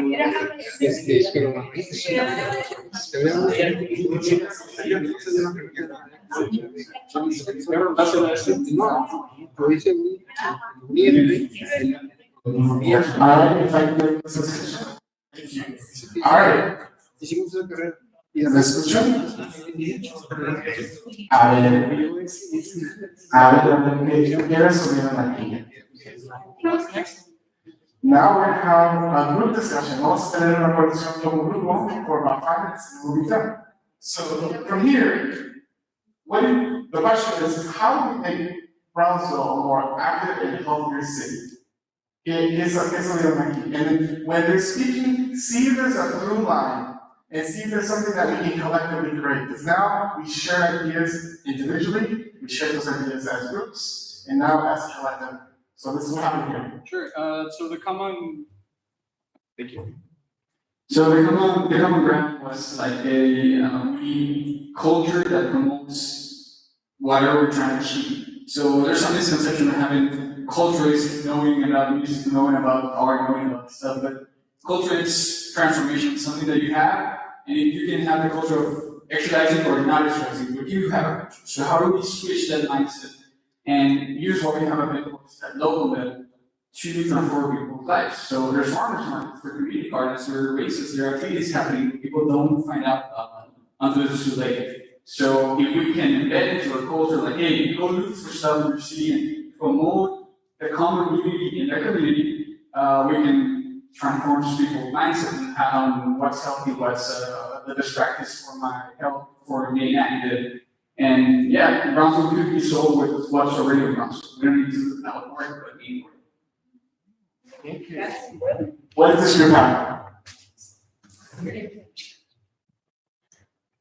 Speaker 2: lo hice bien. Hicimos una carrera.
Speaker 7: ¿Me escuchan? A ver, ¿qué resumieron aquí? Now we have a group discussion. Vamos a tener una conversación como grupo for about 5 minutes and we'll be done. So from here, the question is, how do we make Brownsville a more active and healthier city? ¿Qué salieron aquí? And then when they're speaking, see if there's a through line. And see if there's something that we can collectively create. Because now we share ideas individually, we share those ideas as groups, and now as a collective. So this is what happened here.
Speaker 3: Sure. So the common. Thank you.
Speaker 9: So the common ground was like a culture that promotes whatever we're trying to achieve. So there's some misconception of having culture is knowing about music, knowing about art, knowing about stuff, but culture is transformation, something that you have, and you can have the culture of exercising or not exercising, but you have a culture. So how do we switch that mindset and use what we have available at local level to transform people's lives. So there's farmers markets for community gardens, there are races, there are activities happening, people don't find out until it's too late. So if we can embed into a culture like, hey, go look for stuff in your city and promote the common unity in their community, we can transform people's mindset and how what's healthy, what's the best practice for my health, for being active. And yeah, Brownsville could be solved with what's already in Brownsville. We don't need to do outward, but inward.
Speaker 1: Thank you. What is this group have?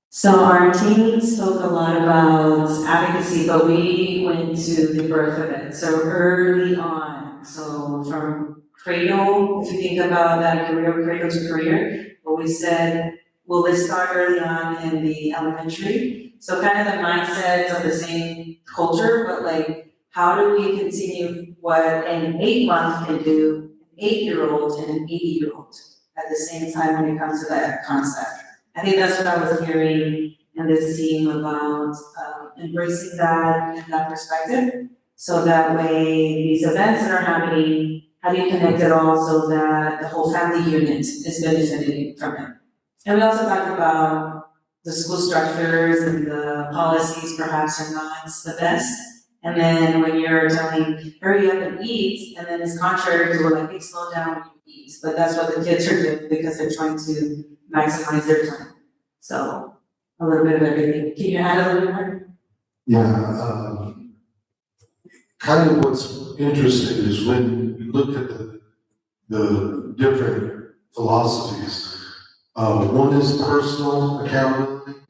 Speaker 10: So our team spoke a lot about advocacy, but we went to the birth of it. So early on, so from cradle, if you think about that career, cradle to career, but we said, well, let's start early on in the elementary. So kind of the mindset of the same culture, but like, how do we continue what an 8-month can do, an 8-year-old and an 80-year-old at the same time when it comes to that concept? I think that's what I was hearing in this team about embracing that perspective. So that way, these events that are happening, how do you connect it all so that the whole family unit is benefiting from it? And we also talked about the school structures and the policies perhaps are not the best. And then when you're telling, hurry up and eat, and then it's contrary to like, hey, slow down when you eat. But that's what the kids are doing because they're trying to maximize their time. So a little bit of everything. Can you add a little bit more?
Speaker 2: Yeah, kind of what's interesting is when you look at the different philosophies, one is personal accountability,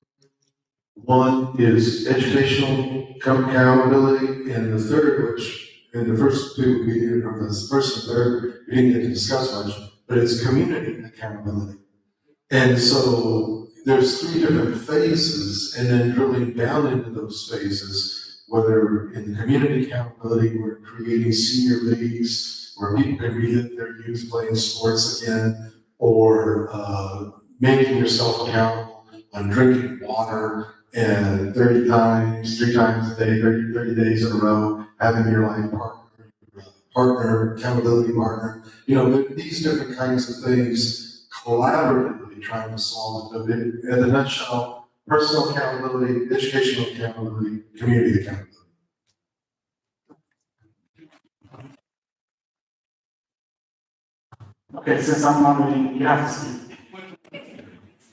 Speaker 2: one is educational accountability, and the third, which in the first two, or the first and third, we didn't get to discuss much, but it's community accountability. And so there's 3 different phases, and then drilling down into those phases, whether in the community accountability, we're creating senior leagues where people can relive their youth playing sports again, or making yourself accountable on drinking water and 30 times, 3 times a day, 30 days in a row, having your life partner, accountability partner. You know, these different kinds of things collaboratively trying to solve it. In a nutshell, personal accountability, educational accountability, community accountability.
Speaker 7: Okay, since I'm moderating, you have to speak.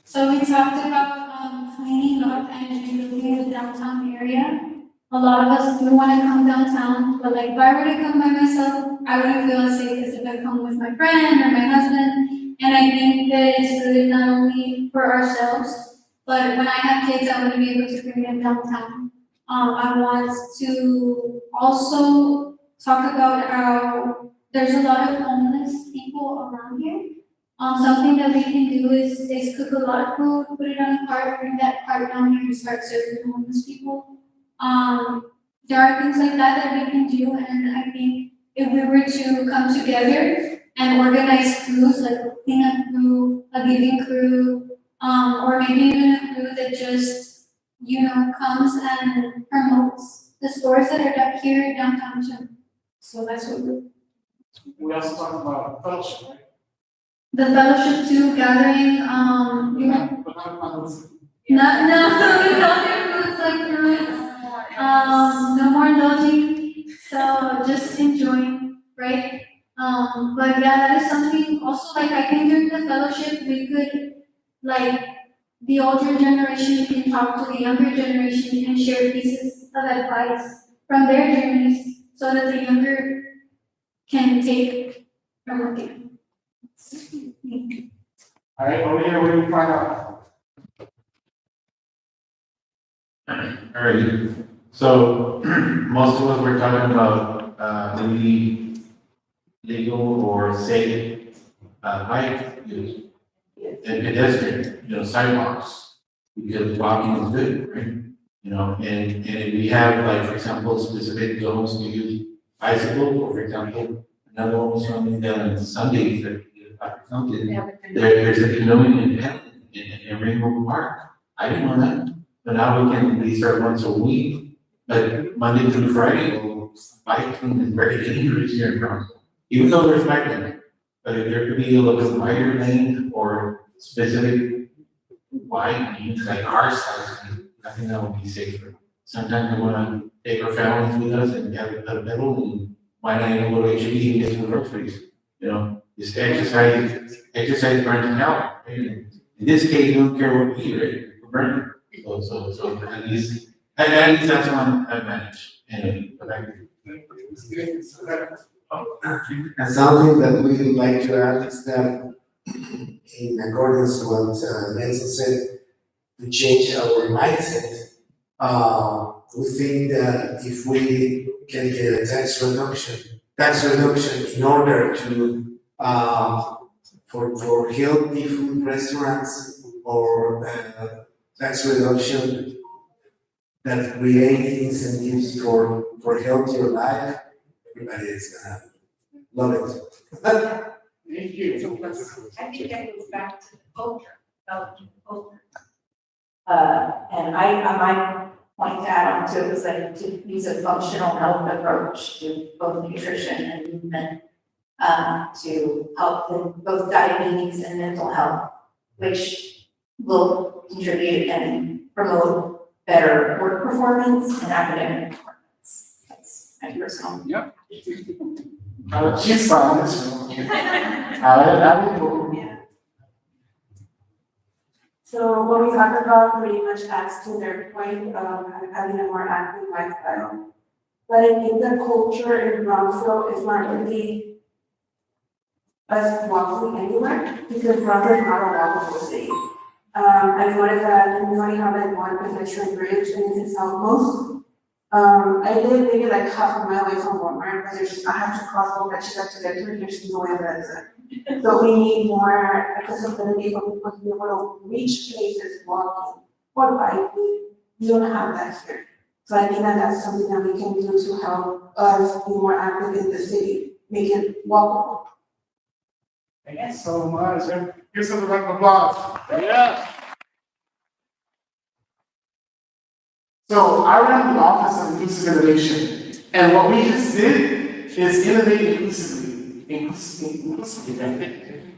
Speaker 4: So we talked about cleaning up and improving the downtown area. A lot of us do want to come downtown, but like if I were to come by myself, I wouldn't feel as safe as if I come with my friend or my husband. And I think that it's good not only for ourselves, but when I have kids, I want to be able to bring them downtown. I want to also talk about how there's a lot of homeless people around here. Something that we can do is cook a lot of food, put it on a cart, bring that cart down here and start serving homeless people. There are things like that we can do, and I think if we were to come together and organize crews, like a cleanup crew, a giving crew, or maybe even a crew that just, comes and promotes the stores that are up here downtown too. So that's what we're.
Speaker 7: We also talked about fellowship, right?
Speaker 4: The fellowship too, gathering,
Speaker 7: But not those.
Speaker 4: no, foods like fruits, no more indulging, so just enjoying, right? But yeah, that is something also, like, I think during the fellowship, we could, like, the older generation can talk to the younger generation and share pieces of advice from their journeys, so that the younger can take from what they.
Speaker 7: All right, over here, where do you find out?
Speaker 11: All right, so most of us were talking about maybe legal or safe bike use and pedestrian, sidewalks, because walking is good, right? And if we have, like, for example, specific zones to use bicycle, or for example, another one was running down on Sundays, there's a canoeing in Rainbow Park. I didn't know that. But now we start once a week, but Monday through Friday, biking is very dangerous here in Brownsville. even though there's magnet, but if there could be a little bit wider lane or specific wide lanes like our size, I think that would be safer. Sometimes we wanna take our families with us and have a pedal and why not even go to HEB and get some groceries, you know? Just exercise burns out. In this case, you don't care what we eat, right? We're burning. So at least that's one advantage. And but
Speaker 12: And something that we would like to add is that in accordance to what Nelson said, to change our mindset. We think that if we can get a tax reduction in order to, for healthy food restaurants or tax reduction that create incentives for healthier life, everybody is gonna love it.
Speaker 7: Thank you.
Speaker 5: I think that goes back to the culture, developing culture.
Speaker 10: And I might point to add on to it was like to use a functional health approach to both nutrition and movement, to help with both diabetes and mental health, which will contribute and promote better work performance and academic performance. That's my personal.
Speaker 7: Yep. She's fine, this one. I will.
Speaker 4: So what we talked about pretty much adds to their point of having a more active lifestyle. But I think the culture in Brownsville is not really us walking anywhere because Brownsville is not a walkable city. I noticed that we only have like one pedestrian bridge and it's Southmost. I live maybe like half a mile away from Walmart, but I have to cross Boca Chica to get to it, there's no way that's it. So we need more accessibility for people to be able to reach places walking or biking. We don't have that here. So I think that that's something that we can do to help us be more active in the city, make it walkable.
Speaker 7: Thank you so much. Give us a round of applause. Yeah. So I ran the Office of Inclusive Innovation, and what we just did is innovate inclusively.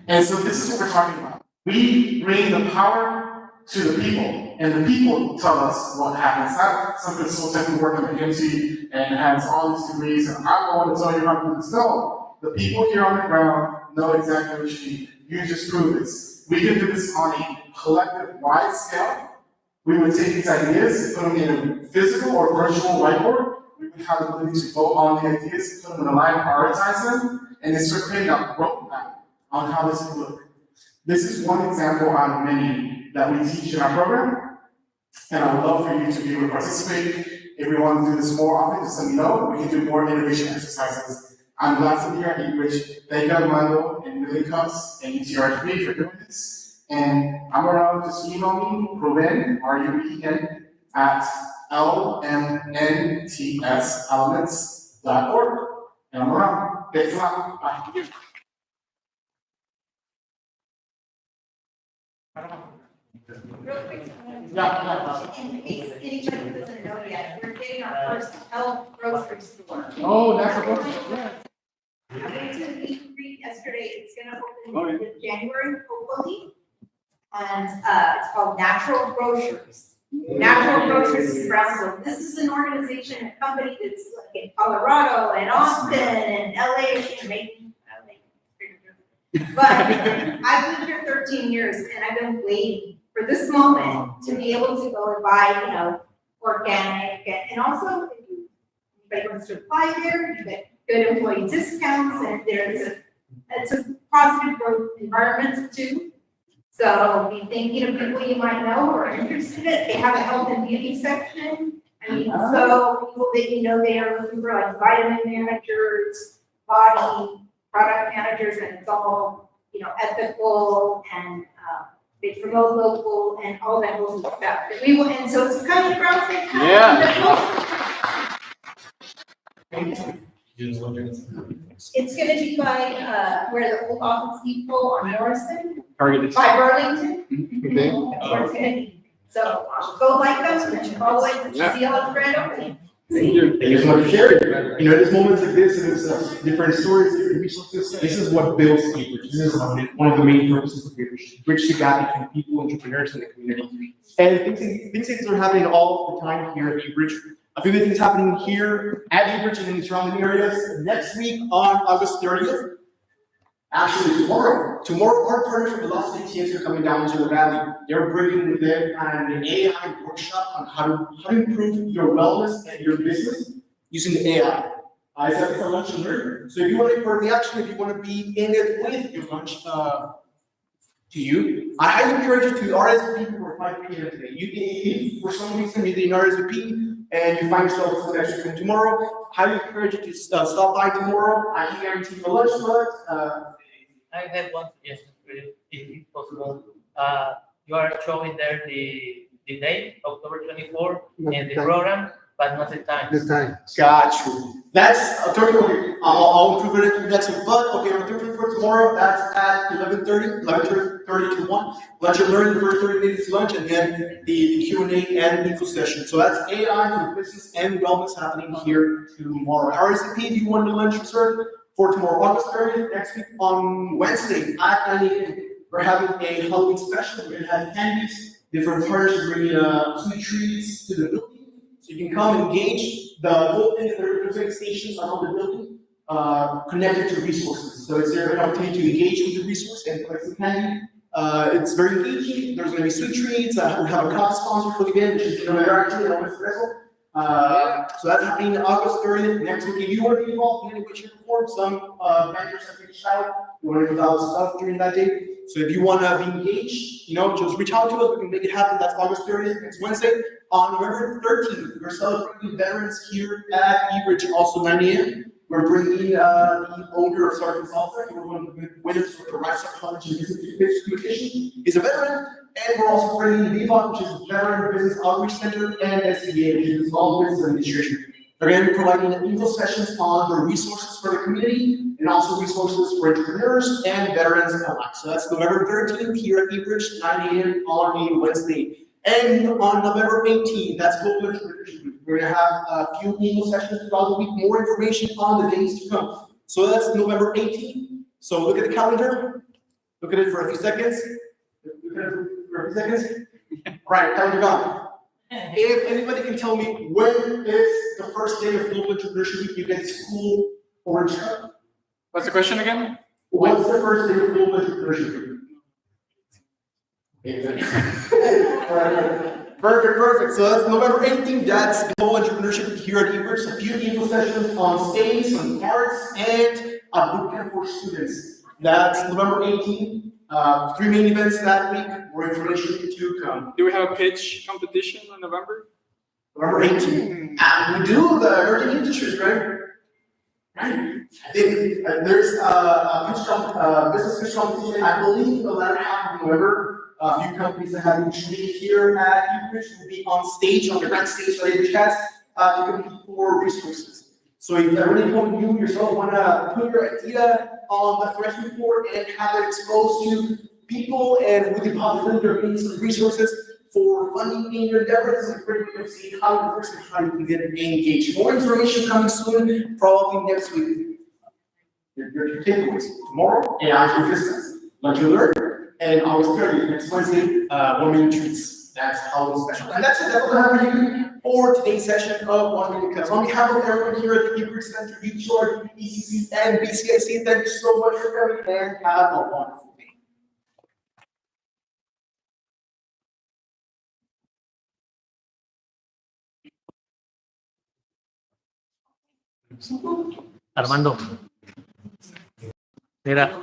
Speaker 7: And so this is what we're talking about. We bring the power to the people, and the people tell us what happens. Not some consultant who work at McKinsey and has all these degrees, and I'm the one to tell you how to do this. No, the people here on the ground know exactly what you need. You just prove this. We can do this on a collective wide scale. We would take these ideas, put them in a physical or virtual whiteboard. We would have the ability to vote on the ideas, put them in a line, prioritize them, and then start creating a roadmap on how this would look. This is one example out of many that we teach in our program, and I would love for you to be able to participate. If we want to do this more often, just let me know. We can do more innovation exercises. I'm glad to be here at English. Thank you, Armando, and Million Cups, and UTRGB for doing this. And I'm around, just email me, Ruben, R-U-B-E-N, at lmntselements.org. And I'm around. Thanks a lot. Bye.
Speaker 5: Real quick.
Speaker 7: Yeah.
Speaker 5: In case anybody doesn't know yet, we're getting our first health grocery store.
Speaker 7: Oh, that's a good. Yeah.
Speaker 5: I went to the meet and greet yesterday. It's gonna open in January, hopefully. And it's called Natural Groceries. Natural Groceries in Brownsville. This is an organization, a company that's like in Colorado and Austin and LA, and maybe LA. But I've lived here 13 years and I've been waiting for this moment to be able to go and buy, organic and also if anybody wants to apply there, you get good employee discounts and it's a positive growth environment too. So be thinking of people you might know or are interested in it. They have a health and beauty section. So people that they are looking for like vitamin managers, body product managers, and it's all ethical and they promote local and all that local stuff. And so it's kind of graphic.
Speaker 7: Yeah.
Speaker 5: It's gonna be by where the old Office Depot on Morrison,
Speaker 7: Targeted.
Speaker 5: by Burlington.
Speaker 7: Okay.
Speaker 5: That's where it's gonna be. So go like them and follow it, see how it's grand opening.
Speaker 1: Thank you so much for sharing. You know, there's moments like this, and it's different stories, different resources. This is what builds people. This is one of the main purposes of Cambridge, bridge the gap between people, entrepreneurs, and the community. And things like this are happening all the time here at Cambridge. A few things happening here at Cambridge and in the surrounding areas. Next week on August 30th, actually tomorrow our partners from the Los Angeles are coming down to the valley. They're bringing with them an AI workshop on how to improve your wellness and your business using the AI. It's a lunch and learn. So if you want to for the action, if you want to be in it with your lunch to you, I highly encourage you to RSVP for 5 p.m. today. If for some reason you didn't RSVP and you find yourself with extra time tomorrow, highly encourage you to stop by tomorrow. I can guarantee for lunch, but
Speaker 6: I have one suggestion for you, if possible. You are showing there the date, October 24, and the program, but not the time.
Speaker 2: This time.
Speaker 1: got you. That's okay. I'll improve it next week. But okay, on the 24th tomorrow, that's at 11:30 to 1. Lunch and learn, the first 30 minutes lunch, and then the Q&A and info session. So that's AI for business and wellness happening here tomorrow. RSVP if you want to lunch reserve for tomorrow, August 30th, next week on Wednesday at 9 a.m. We're having a Halloween special. We're going to have candies, different partners bringing sweet treats to the building. So you can come engage. The whole thing is there's stations around the building connected to resources. So it's there an opportunity to engage with the resource and collect some candy. It's very engaging. There's going to be sweet treats. We have a coffee sponsor for the event, which is actually an espresso. So that's happening August 30th next week. If you want to be involved in any way, shape, or form, some vendors have reached out. We want to give out stuff during that day. So if you want to be engaged, just reach out to us. We can make it happen. That's August 30th, next Wednesday. On November 13th, we're celebrating veterans here at eBridge, also 9 a.m. We're bringing the owner of Sergeant Salsa. We're one of the winners for the Rice College and Business Competition. He's a veteran. And we're also bringing VBOT, which is Veteran Business Outreach Center, and SBA, which is Small Business Administration. They're going to be providing info sessions on the resources for the community and also resources for entrepreneurs and veterans alike. So that's November 13th here at eBridge, 9 a.m. on a Wednesday. And on November 18th, that's Global Entrepreneurship Week. We're going to have a few info sessions throughout the week, more information on the days to come. So that's November 18th. So look at the calendar, look at it for a few seconds. For a few seconds. Right, calendar gone. If anybody can tell me when is the first day of Global Entrepreneurship Week you get school orange cup?
Speaker 3: What's the question again?
Speaker 1: What's the first day of Global Entrepreneurship Week? Perfect. So that's November 18th. That's Global Entrepreneurship Week here at eBridge. A few info sessions on stage, some arts, and a bootcamp for students. That's November 18th. 3 main events that week. More information to come.
Speaker 3: Do we have a pitch competition in November?
Speaker 1: November 18th. We do the emerging industries, right? Right. I think there's a business pitch competition. I believe the latter half of November. A few companies that have been treated here at eBridge will be on stage, on the grand stage that eBridge has, to compete for resources. So if at any point you yourself want to put your idea on the threshing floor and have it exposed to people and with the possibility of some resources for funding in your endeavor, this is a great way of seeing how it works and how you can get engaged. More information coming soon, probably next week. Your takeaways tomorrow, AI for business, lunch and learn, and August 30th, next Wednesday, 1 million treats. That's Halloween special. And that's it. That's what I have for you for today's session of 1 Million Cups. On behalf of everyone here at the eBridge Center, UTR, ECC, and BCIC, thank you so much for coming and have a wonderful day.
Speaker 6: Armando. Mira.